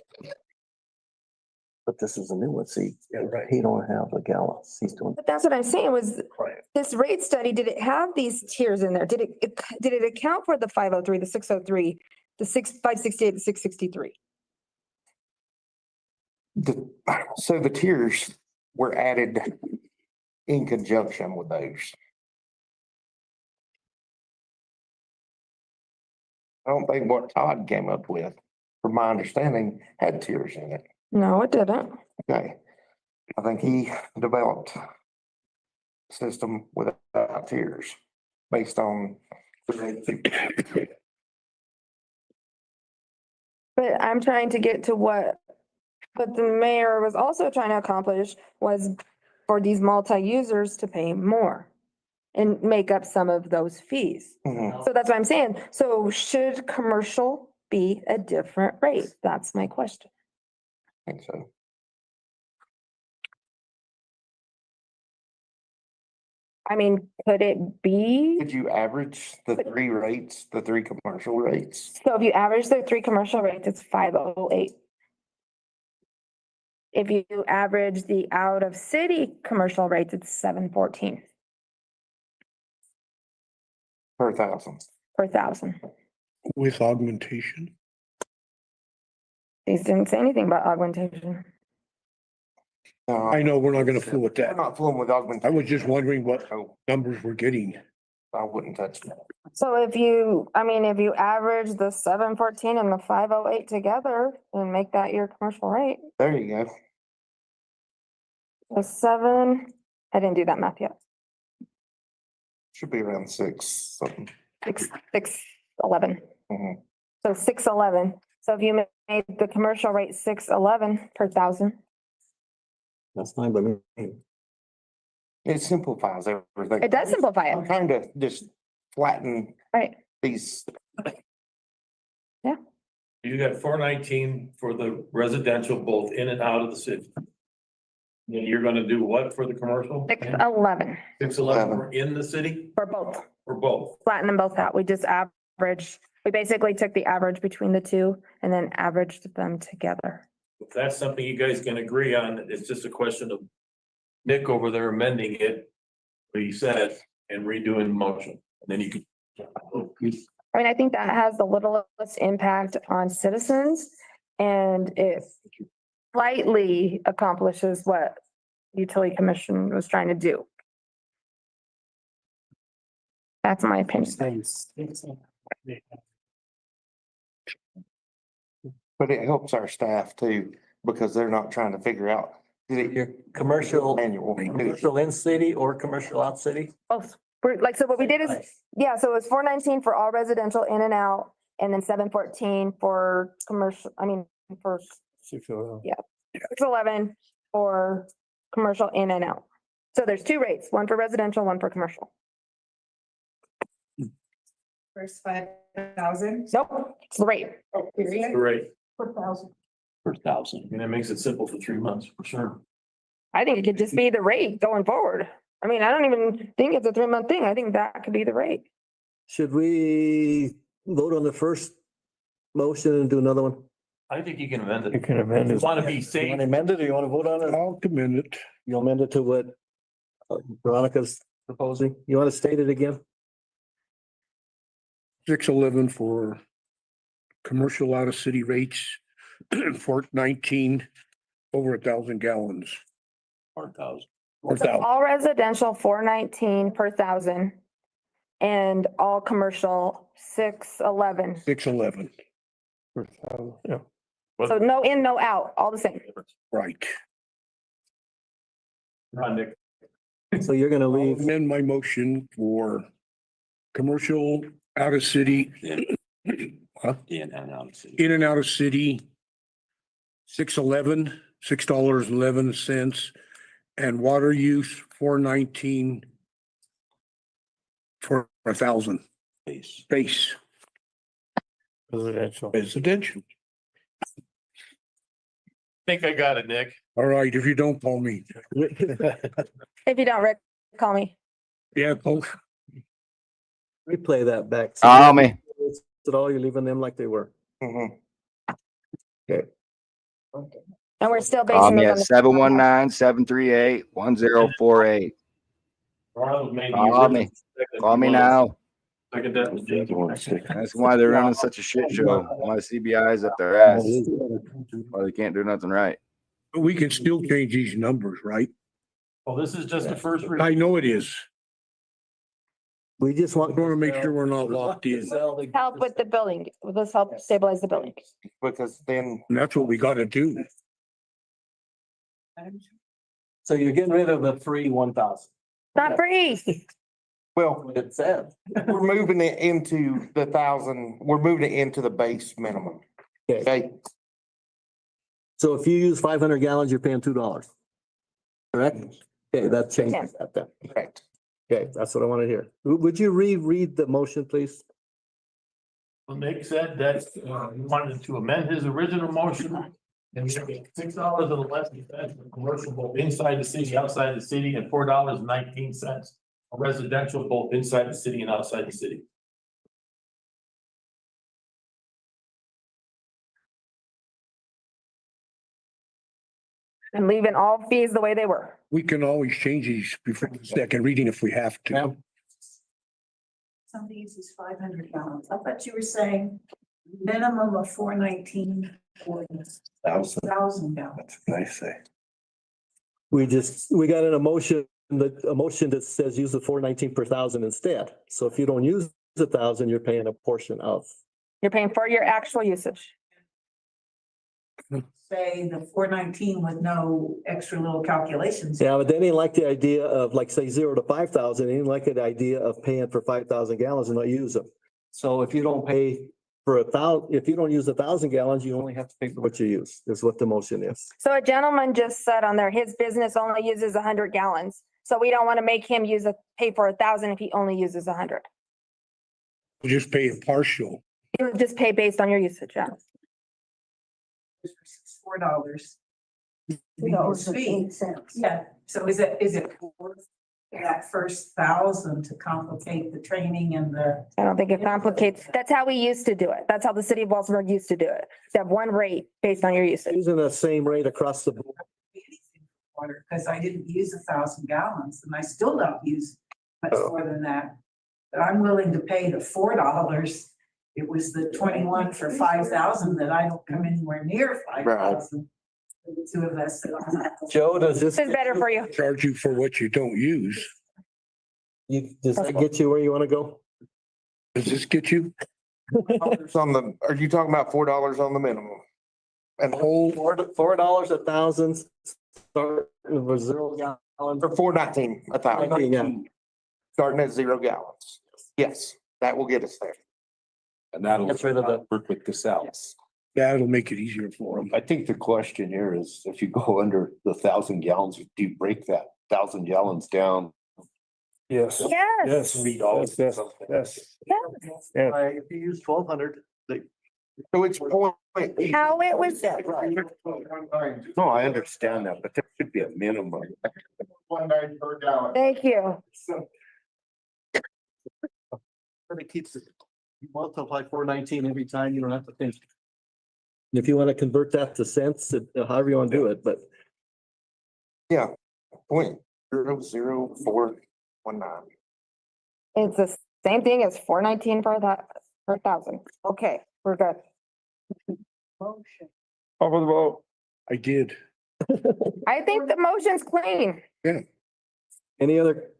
But this is a new one, see, he don't have the gallons, he's doing. But that's what I'm saying was this rate study, did it have these tiers in there? Did it account for the 503, the 603, the 568, the 663? So the tiers were added in conjunction with those. I don't think what Todd came up with, from my understanding, had tiers in it. No, it didn't. Okay. I think he developed a system without tiers based on. But I'm trying to get to what the mayor was also trying to accomplish was for these multi-users to pay more and make up some of those fees. So that's what I'm saying. So should commercial be a different rate? That's my question. I think so. I mean, could it be? Did you average the three rates, the three commercial rates? So if you average the three commercial rates, it's 508. If you average the out of city commercial rates, it's 714 Per thousand. per thousand. With augmentation? These didn't say anything about augmentation. I know we're not gonna fool with We're that. not fooling with augmentation. I was just wondering what numbers we're getting. I wouldn't touch that. So if you average the 714 and the 508 together and make that your commercial rate, There you go. the I didn't do that math yet. Should be around 6 something. 611. Mhm. So 611. So if you made the commercial rate 611 per thousand. That's fine by me. It simplifies everything. It does simplify I'm it, trying to just flatten right? these Yeah. You got 419 for the residential, both in and out of the city. And you're gonna do what for the commercial? 611 611 for in the city for both. or both? Flatten them both out. We just averaged, we basically took the average between the two and then averaged them together. If that's something you guys can agree on, it's just a question of Nick over there amending it, what he said, and redoing the motion. And then you can. I mean, I think that has the littlest impact on citizens and it slightly accomplishes what the utility commission was trying to do. That's my opinion. But it helps our staff too, because they're not trying to figure out. Your commercial, Annual. commercial in city or commercial out city? Both. We're like, so what we did is, yeah, so it was 419 for all residential in and out, and then 714 for commercial, I mean, for, yeah, 611 for commercial in and out. So there's two rates, one for residential, one for commercial. First 5,000. Nope, it's the rate. Great. Per thousand. Per thousand. And that makes it simple for 3 months, for sure. I think it could just be the rate going forward. I mean, I don't even think it's a 3-month thing. I think that could be the rate. Should we vote on the first motion and do another one? I think you can amend it. You can amend You it. want to be You safe. want to amend it or you want to vote on it? I'll amend it. You'll amend it to what Veronica's proposing? You want to state it again? 611 for commercial out of city rates, 419 over 1,000 gallons. 4,000. So all residential 419 per thousand and all commercial 611. 611. Yeah, So no in, no out, all the same. right. Nick. So you're gonna I'll leave, amend my motion for commercial out of city. Huh? In and out of city. In and out of city. $6.11, and water use 419 for 1,000 base. Residential. Residential. Think I got it, Nick. All right, if you don't call me. If you don't, Rick, call me. Yeah, call. replay that back. Me. Is it all, you're leaving them like they were? Mhm. Okay. And we're still Call basing me it at on the. 719-738-1048. Call me. Call me now. Second that was James. That's why they're running such a shit show. Why CBI is up their ass. Why they can't do nothing right. But we can still change these numbers, right? Well, this is just the first. I know it is. We just want. I want to make sure we're not locked in. Help with the building. Let's help stabilize the building. Because then And that's what we got to do. So you're getting rid of the free 1,000. Not free. well, It said. we're moving it into the 1,000, we're moving it into the base minimum. Okay. Okay, So if you use 500 gallons, you're paying $2. Correct? Okay, that changes that then. correct. Okay, that's what I want to hear. Would you reread the motion, please? Well, Nick said that he wanted to amend his original motion and make it $6.11 for commercial both inside the city, outside the city, and $4.19 for residential both inside the city and outside the city. And leaving all fees the way they were. We can always change these before the second reading if we have to. Some of these is 500 gallons. I thought you were saying minimum of 419 for 1,000 gallons. What I say. We got an emotion that says use the 419 per thousand instead. So if you don't use 1,000, you're paying a portion of. You're paying for your actual usage. Say the 419 with no extra little calculations. Yeah, but they didn't like the idea of like, say, 0 to 5,000. They didn't like the idea of paying for 5,000 gallons and not use them. So if you don't pay for 1,000, if you don't use 1,000 gallons, you only have to pay for what you use, is what the motion is. So a gentleman just said on there, his business only uses 100 gallons. So we don't want to make him pay for 1,000 if he only uses 100. We'll just pay a partial. You would just pay based on your usage, yeah. $4. $2.08. Yeah, so is it worth that first 1,000 to complicate the training and the? I don't think it complicates. That's how we used to do it. That's how the city of Walsenburg used to do it. To have one rate based on your usage. Using the same rate across the board. Water, because I didn't use 1,000 gallons and I still don't use much more than that. But I'm willing to pay the $4. It was the 21 for 5,000 that I don't come anywhere near 5,000. The two of us. Joe, does this? This is better for you. Charge you for what you don't use. Does that get you where you want to go? Does this get you? Are you talking about $4 on the minimum? And $4 $1,000 starting with 0 gallons. for $4.19 a thousand, Yeah. starting at 0 gallons. Yes, that will get us there. And that'll Gets rid of the- work with Casell. Yeah, it'll make it easier for them. I think the question here is if you go under the 1,000 gallons, do you break that 1,000 gallons down? Yes. Yes. $3 or something. Yes. If you use 1,200, So it's point. How it was. No, I understand that, but there should be a minimum. $1.90 per gallon. Thank you. but it keeps it. You multiply 419 every time, you don't have to think. If you want to convert that to cents, however you want to do it, but. Yeah, 0.00419. It's the same thing as 419 per 1,000. Okay, we're good. How about the vote? I did. I think the motion's clean. Yeah. Any other?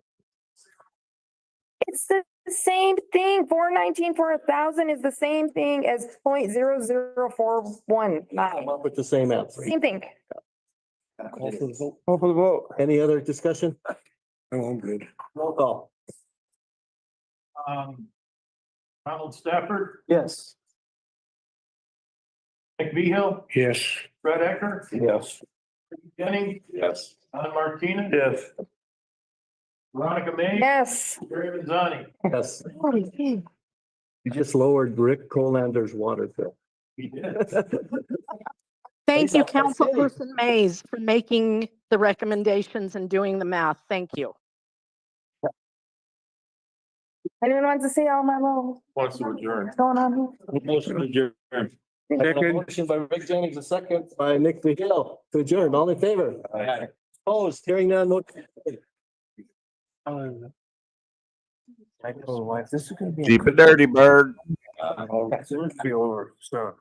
It's the same thing. 419 for 1,000 is the same thing as 0.00419. Up with the same answer. Same thing. Call for the vote. Call for the vote. Any other discussion? No, I'm good. Roll call. Donald Stafford, Yes. Nick Vigil, Yes. Fred Ecker, Yes. Jennings, Yes. Don Martina. Yes. Veronica May. Yes. Jerry Manzani. Yes. You just lowered Rick Colander's water bill. He did. Thank you, Please, I'll say. Councilperson Mays, for making the recommendations and doing the math. Thank you. Anyone wants to see all my little Wants to adjourn. what's going on here? Motion adjourned. Motion by Rick Jennings, a second by Nick Vigil to adjourn. All in favor? Opposed, hearing none. This is gonna be. Keep it dirty, bird. Be over, so.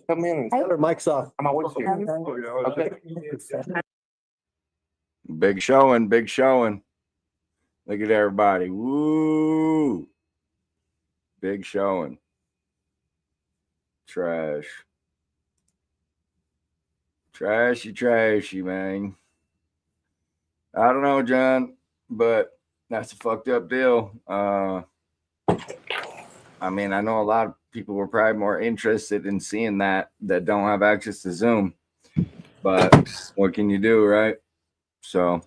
Come in. Tyler, mic's off. I'm always here. Okay. Big showing, big showing. Look at everybody. Woo. Big showing. Trash. Trashy, man. I don't know, John, but that's a fucked up deal. I mean, I know a lot of people were probably more interested in seeing that don't have access to Zoom, but what can you do, right? So.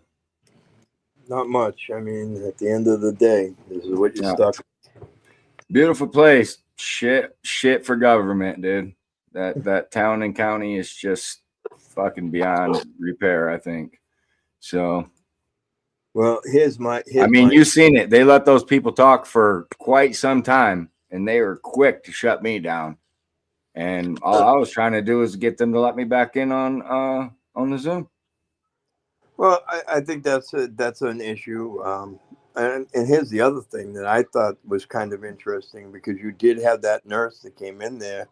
Not much. I mean, at the end of the day, this is what you're stuck. Beautiful place. Shit for government, dude. That town and county is just fucking beyond repair, I think. So. Well, here's you've seen it. They let those people talk for quite some time, and they were quick to shut me down. And all I was trying to do is get them to let me back in on the Zoom. Well, I think that's an issue. And here's the other thing that I thought was kind of interesting, because you did have that nurse that came in there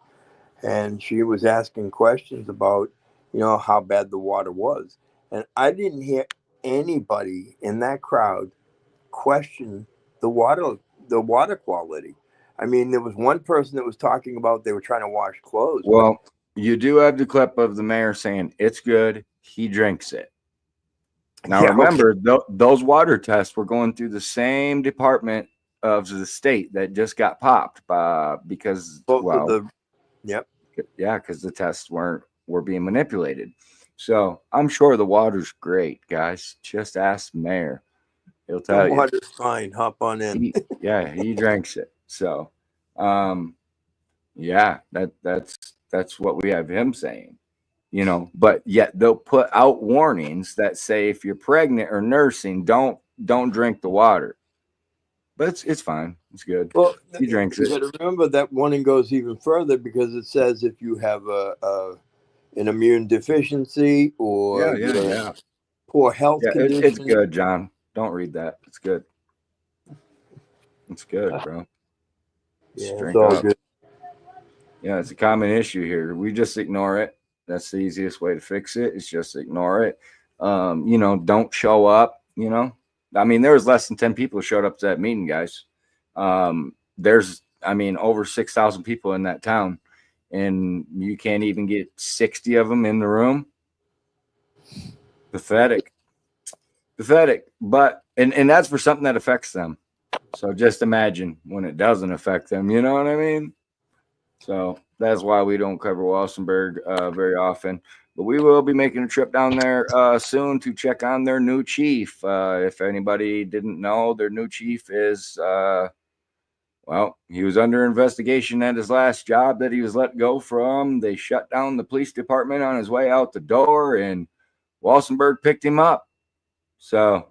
and she was asking questions about, how bad the water was. And I didn't hear anybody in that crowd question the water quality. I mean, there was one person that was talking about they were trying to wash clothes. Well, you do have the clip of the mayor saying it's good. He drinks it. Now, remember, those water tests were going through the same department of the state that just got popped because the tests were being manipulated. So I'm sure the water's great, guys. Just ask the mayor. He'll tell you. Water's fine. Hop on in. He drinks it. So Yeah, that's what we have him saying, you know, but yet they'll put out warnings that say if you're pregnant or nursing, don't drink the water. But it's fine. It's good. Well, He drinks you it. got to remember that warning goes even further because it says if you have an immune deficiency or Yeah. poor health Yeah, it's conditions. good, John. Don't read that. It's good. It's good, bro. Just Yeah, it's drink all up. good. Yeah, it's a common issue here. We just ignore it. That's the easiest way to fix it. Is just ignore it. You know, don't show up. You know, I mean, there was less than 10 people who showed up to that meeting, guys. There's, I mean, over 6,000 people in that town, and you can't even get 60 of them in the room. Pathetic. But and that's for something that affects them. So just imagine when it doesn't affect them. You know what I mean? So that's why we don't cover Walsenburg very often. But we will be making a trip down there soon to check on their new chief. If anybody didn't know, their new chief is, well, he was under investigation at his last job that he was let go from. They shut down the police department on his way out the door, and Walsenburg picked him up. So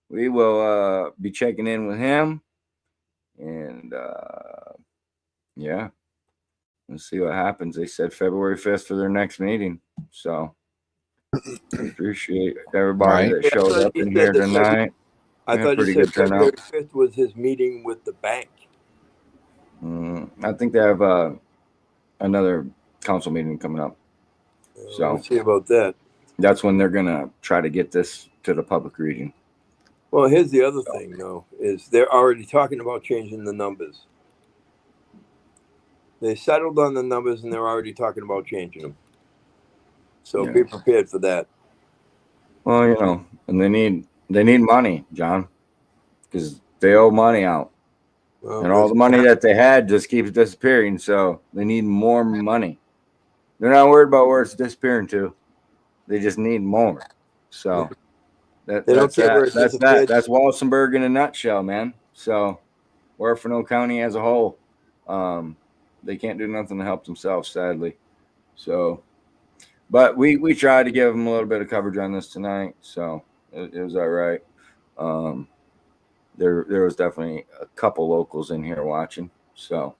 we will be checking in with him. And yeah. Let's see what happens. They said February 5th for their next meeting. So appreciate everybody that showed up in here tonight. I thought he Pretty said good turnout. February 5th was his meeting with the bank. I think they have another council meeting coming up. So We'll see about that. That's when they're gonna try to get this to the public reading. Well, here's the other thing, though, is they're already talking about changing the numbers. They settled on the numbers and they're already talking about changing them. So be prepared for that. Well, you know, and they need money, John, because they owe money out. Well, And all the money that they had just keeps disappearing. So they need more money. They're not worried about where it's disappearing to. They just need more. So that's that. That's Walsenburg in a nutshell, man. So Huerfano County as a whole, they can't do nothing to help themselves, sadly. So, but we tried to give them a little bit of coverage on this tonight. So it was all right. There was definitely a couple locals in here watching. So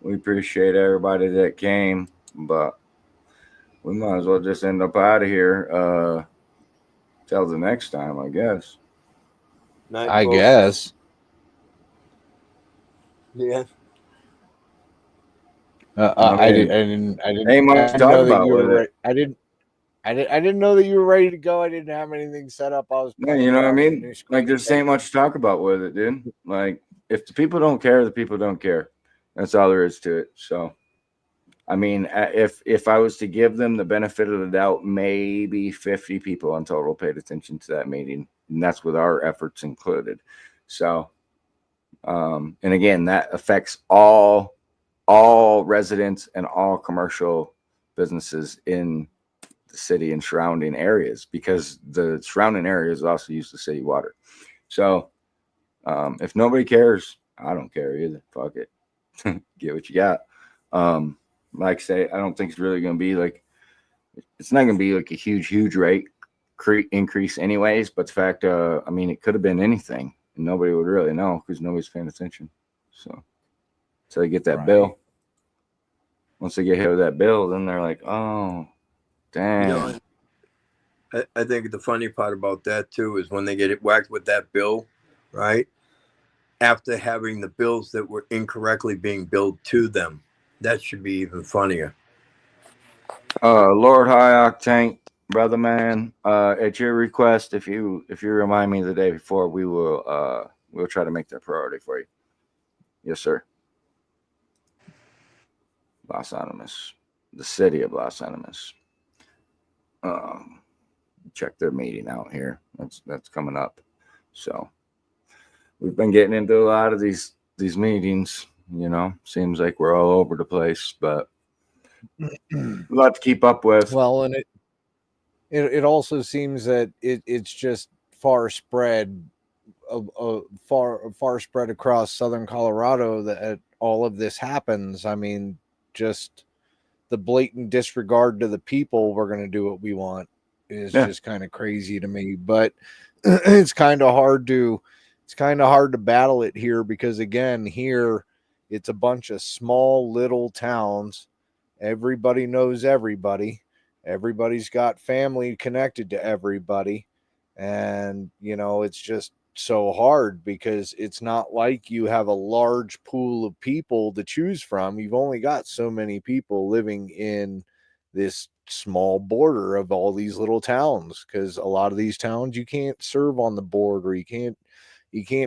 we appreciate everybody that came, but we might as well just end up out of here. Till the next time, I guess. I guess. Yeah. I didn't Ain't much to talk about with it. I didn't know that you were ready to go. I didn't have anything set up. I was. Yeah, you know what I mean? Like, there's ain't much to talk about with it, dude. Like, if the people don't care, the people don't care. That's all there is to it. So, I mean, if I was to give them the benefit of the doubt, maybe 50 people in total paid attention to that meeting, and that's with our efforts included. So, and again, that affects all residents and all commercial businesses in the city and surrounding areas, because the surrounding areas also use the city water. So if nobody cares, I don't care either. Fuck it. Get what you got. Like I say, I don't think it's really going to be like, it's not going to be like a huge rate increase anyways. But the fact, I mean, it could have been anything and nobody would really know because nobody's paying attention. So until they get that bill, once they get hit with that bill, then they're like, oh, damn. You know, I think the funny part about that too is when they get it whacked with that bill, right? After having the bills that were incorrectly being billed to them, that should be even funnier. Lord High Octane, brother man, at your request, if you remind me the day before, we'll try to make that priority for you. Yes, sir. Los Animas, the city of Los Animas. Check their meeting out here. That's coming up. So we've been getting into a lot of these meetings, you know. Seems like we're all over the place, but a lot to keep up with. Well, and it also seems that it's just far spread across southern Colorado that all of this happens. I mean, just the blatant disregard to the people, we're going to do what we want, is just kind of crazy to me. But it's kind of hard to battle it here, because again, here it's a bunch of small little towns. Everybody knows everybody. Everybody's got family connected to everybody. And, you know, it's just so hard, because it's not like you have a large pool of people to choose from. You've only got so many people living in this small border of all these little towns, because a lot of these towns you can't serve on the board, or you can't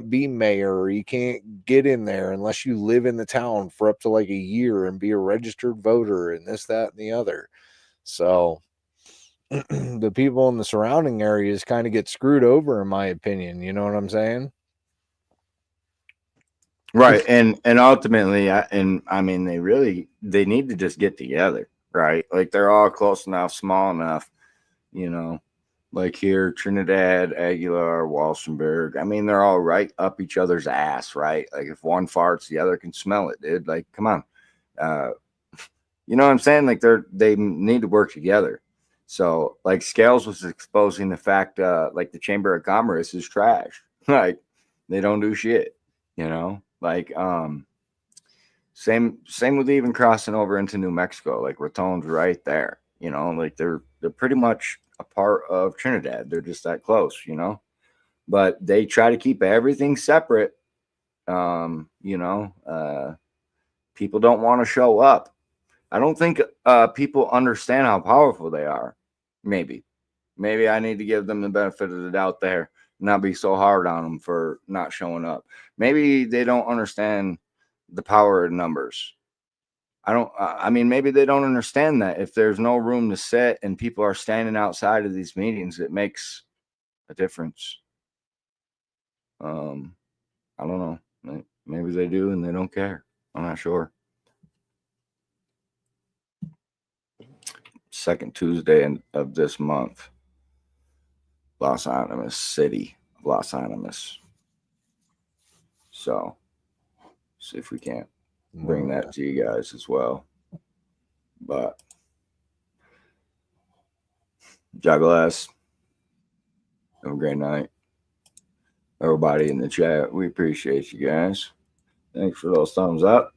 be mayor, or you can't get in there unless you live in the town for up to like a year and be a registered voter and this, that, and the other. So the people in the surrounding areas kind of get screwed over, in my opinion. You know what I'm saying? Right. And ultimately, I mean, they need to just get together, right? Like, they're all close enough, small enough, you know, like here, Trinidad, Aguilar, Walsenburg. I mean, they're all right up each other's ass, right? Like, if one farts, the other can smell it, dude. Like, come on. You know what I'm saying? Like, they need to work together. So, like, Scales was exposing the fact, like, the Chamber of Commerce is trash. Like, they don't do shit, you know? Like, same with even crossing over into New Mexico. Like, Raton's right there, you know? Like, they're pretty much a part of Trinidad. They're just that close, you know? But they try to keep everything separate. You know, people don't want to show up. I don't think people understand how powerful they are. Maybe I need to give them the benefit of the doubt there, not be so hard on them for not showing up. Maybe they don't understand the power of numbers. I mean, maybe they don't understand that if there's no room to sit and people are standing outside of these meetings, it makes a difference. I don't know. Maybe they do and they don't care. I'm not sure. Second Tuesday of this month, Los Animas, city of Los Animas. So see if we can't bring that to you guys as well. But Juggles, have a great night. Everybody in the chat, we appreciate you guys. Thanks for those thumbs up.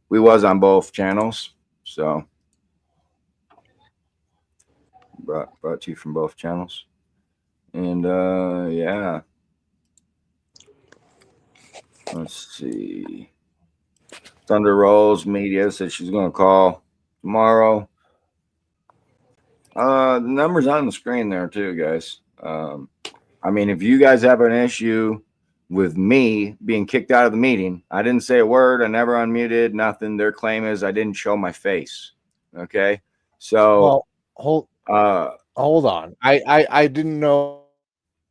We was on both channels, so brought to you from both channels. And yeah. Let's see. Thunder Rolls Media said she's gonna call tomorrow. The number's on the screen there too, guys. I mean, if you guys have an issue with me being kicked out of the meeting, I didn't say a word, I never unmuted, nothing. Their claim is I didn't show my face. Okay. So well, hold on. I didn't know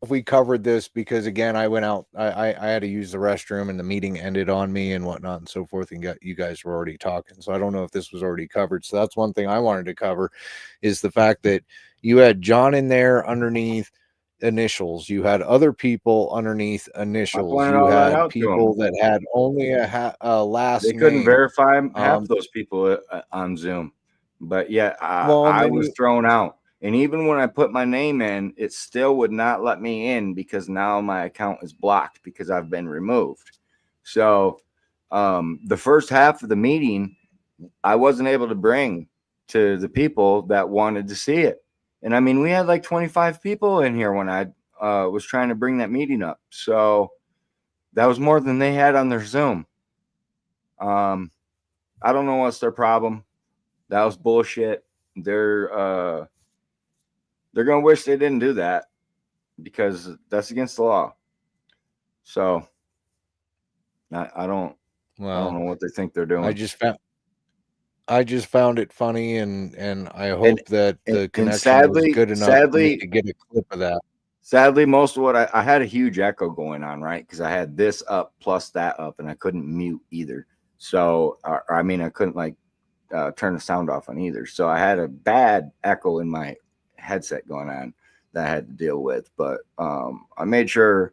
if we covered this, because again, I went out, I had to use the restroom and the meeting ended on me and whatnot and so forth, and you guys were already talking. So I don't know if this was already covered. So that's one thing I wanted to cover, is the fact that you had John in there underneath initials. You had other people underneath initials. You had people that had only a last name. They couldn't verify half those people on Zoom, but yeah, I was thrown out. And even when I put my name in, it still would not let me in, because now my account is blocked because I've been removed. So the first half of the meeting, I wasn't able to bring to the people that wanted to see it. And I mean, we had like 25 people in here when I was trying to bring that meeting up. So that was more than they had on their Zoom. I don't know what's their problem. That was bullshit. They're going to wish they didn't do that, because that's against the law. So I don't know what they think they're doing. I just found it funny, and I hope that the connection was good enough for me to get a clip of that. Sadly, most of what I had a huge echo going on, right? Because I had this up plus that up, and I couldn't mute either. So, I mean, I couldn't like turn the sound off on either. So I had a bad echo in my headset going on that I had to deal with. But I made sure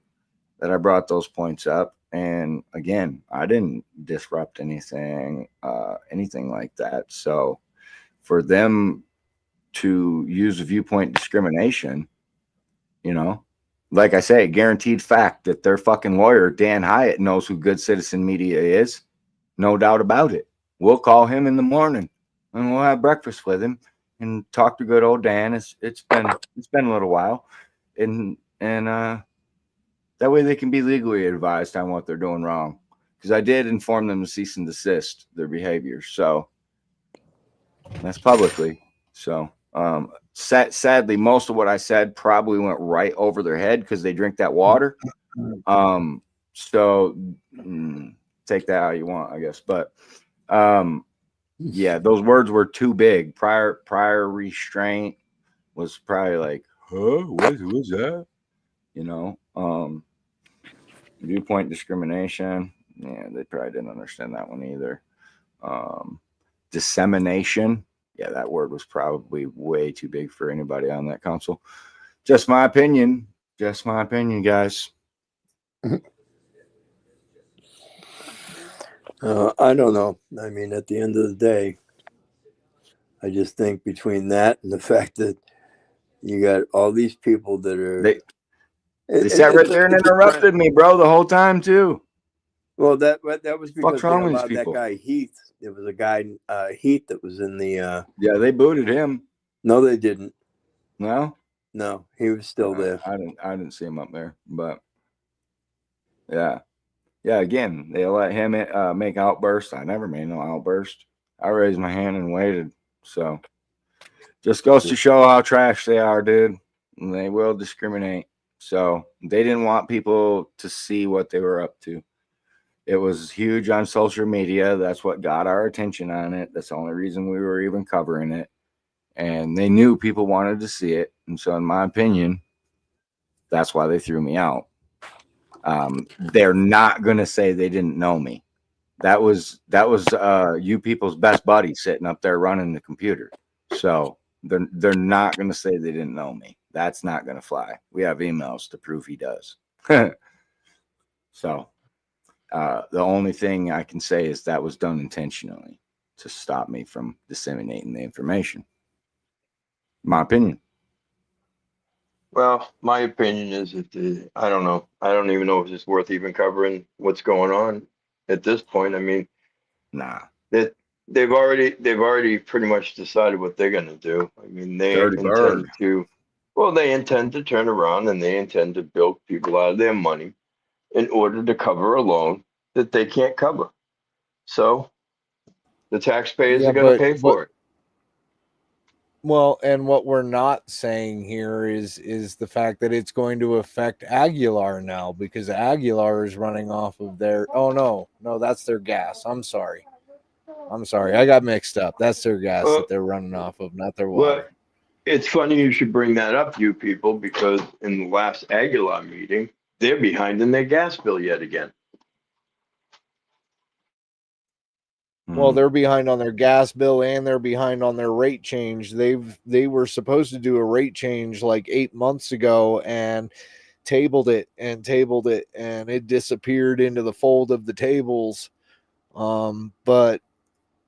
that I brought those points up, And again, I didn't disrupt anything like that. So for them to use viewpoint discrimination, you know, like I say, guaranteed fact that their fucking lawyer, Dan Hyatt, knows who Good Citizen Media is. No doubt about it. We'll call him in the morning and we'll have breakfast with him and talk to good old Dan. It's been a little while. And that way they can be legally advised on what they're doing wrong. Because I did inform them to cease and desist their behavior. So that's publicly. So sadly, most of what I said probably went right over their head because they drink that water. So take that how you want, I guess. But yeah, those words were too big. Prior restraint was probably like, huh? What was that? You know, viewpoint discrimination. Yeah, they probably didn't understand that one either. Dissemination. Yeah, that word was probably way too big for anybody on that council. Just my opinion. Just my opinion, guys. I don't know. I mean, at the end of the day, I just think between that and the fact that you got all these people that are they sat right there and interrupted me, bro, the whole time too. Well, that was because What's wrong with allowed these that people? guy Heath. There was a guy Heath that was in the. Yeah, they booted him. No, they didn't. No, he was still there. I didn't see him up there, but yeah. Again, they let him make outbursts. I never made no outburst. I raised my hand and waited. So just goes to show how trash they are, dude. And they will discriminate. So they didn't want people to see what they were up to. It was huge on social media. That's what got our attention on it. That's the only reason we were even covering it. And they knew people wanted to see it. And so in my opinion, that's why they threw me out. They're not going to say they didn't know me. That was you people's best buddy sitting up there running the computer. So they're not going to say they didn't know me. That's not going to fly. We have emails to prove he does. So the only thing I can say is that was done intentionally to stop me from disseminating the information. My opinion. Well, my opinion is that I don't know. I don't even know if it's worth even covering what's going on at this point. I mean, nah. That they've already pretty much decided what they're going to do. I mean, they Dirty bird. they intend to turn around and they intend to bilk people out of their money in order to cover a loan that they can't cover. So the taxpayers are going to pay for it. Well, and what we're not saying here is the fact that it's going to affect Aguilar now, because Aguilar is running off of their. Oh no, that's their gas. I'm sorry, I got mixed up. That's their gas that they're running off of, not their water. Well, it's funny you should bring that up, you people, because in the last Aguilar meeting, they're behind in their gas bill yet again. Well, they're behind on their gas bill and they're behind on their rate change. They were supposed to do a rate change like 8 months ago and tabled it and it disappeared into the fold of the tables. But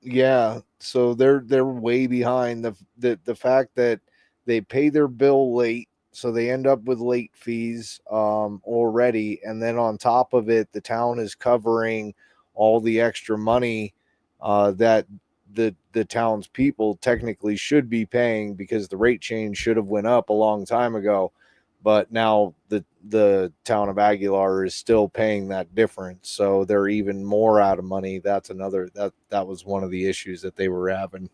yeah, so they're way behind. The fact that they pay their bill late, so they end up with late fees already, and then on top of it, the town is covering all the extra money that the town's people technically should be paying, because the rate change should have went up a long time ago, but now the town of Aguilar is still paying that difference, so they're even more out of money. That's another that was one of the issues that they were having.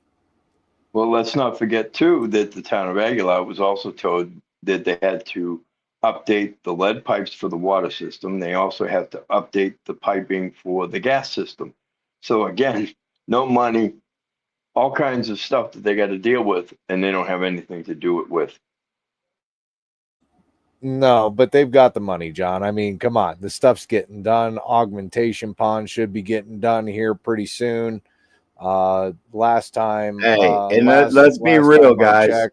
Well, let's not forget too that the town of Aguilar was also told that they had to update the lead pipes for the water system. They also have to update the piping for the gas system. So again, no money, all kinds of stuff that they got to deal with, and they don't have anything to do it with. No, but they've got the money, John. I mean, come on, the stuff's getting done. Augmentation pond should be getting done here pretty soon. Last time, and let's be real, guys.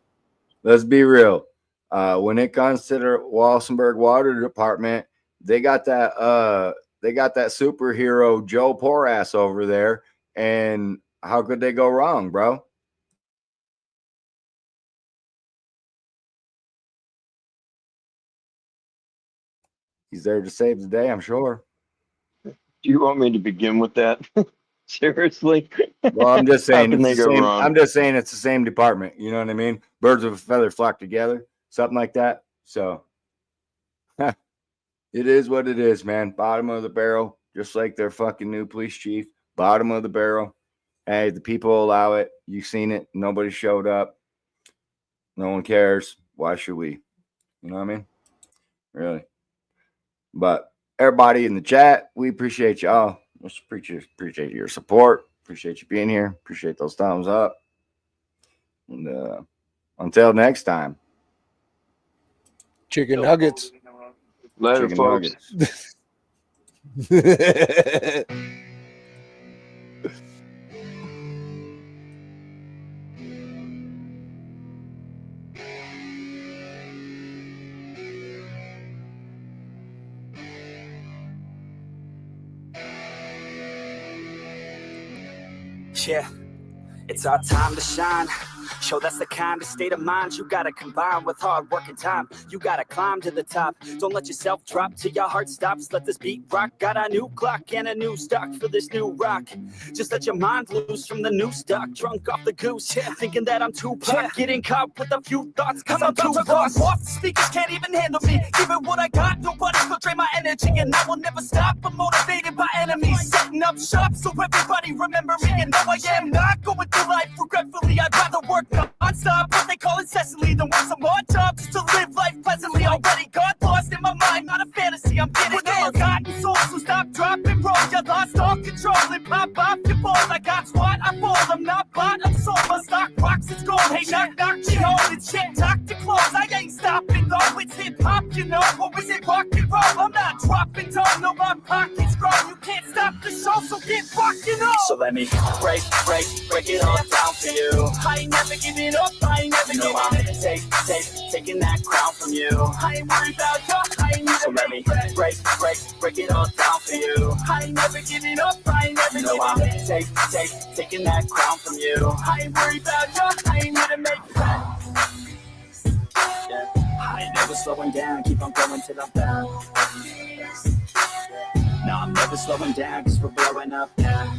Let's be real. When it comes to the Walsenburg Water Department, they got that they got that superhero Joe Porass over there, and how could they go wrong, bro? He's there to save the day, I'm sure. Do you want me to begin with that? Seriously? Well, I'm just How saying can it's they the go same. wrong? I'm just saying it's the same department. You know what I mean? Birds of a feather flock together, something like that. So it is what it is, man. Bottom of the barrel, just like their fucking new police chief. Bottom of the barrel. Hey, the people allow it. You've seen it. Nobody showed up. No one cares. Why should we? You know what I mean? Really. But everybody in the chat, we appreciate y'all. Appreciate your support. Appreciate you being here. Appreciate those thumbs up. And until next time. Chicken nuggets. Later, Chicken folks. Nuggets. Yeah, it's our time to shine. Show that's the kind of state of mind you gotta combine with hard work and time. You gotta climb to the top. Don't let yourself drop till your heart stops. Let this beat rock. Got a new clock and a new stock for this new rock. Just let your mind loose from the new stock. Drunk off the goose, thinking that I'm too pop. Getting caught with a few thoughts cause I'm too lost. Off the speakers can't even handle me. Even what I got, nobody's gonna drain my energy. And I will never stop. I'm motivated by enemies. Setting up shop so everybody remember me. And no, I am not going through life regretfully. I'd rather work non-stop, what they call incessantly, than work some more jobs just to live life pleasantly. Already got lost in my mind, not a fantasy. I'm getting with all forgotten souls, so stop, drop, and roll. You lost all control and pop off your ball. I got squat, I fall. I'm not bought, I'm sold. My stock rocks, it's gold. Hey, knock, knock, she holding shit. Talk to close. I ain't stopping though. It's hip hop, you know, or is it rock and roll? I'm not dropping down, no, my pocket's grown. You can't stop the show, so get rockin' on. So let me break it all down for you. I ain't never giving up, I ain't never giving up. Taking that crown from you. I ain't worried about you, I ain't never. So let me break it all down for you. I ain't never giving up, I ain't never giving up. Taking that crown from you. I ain't worried about you, I ain't never make that. Yeah. I ain't never slowing down, keep on going till I'm down. No, I'm never slowing down, cause we're blowing up now.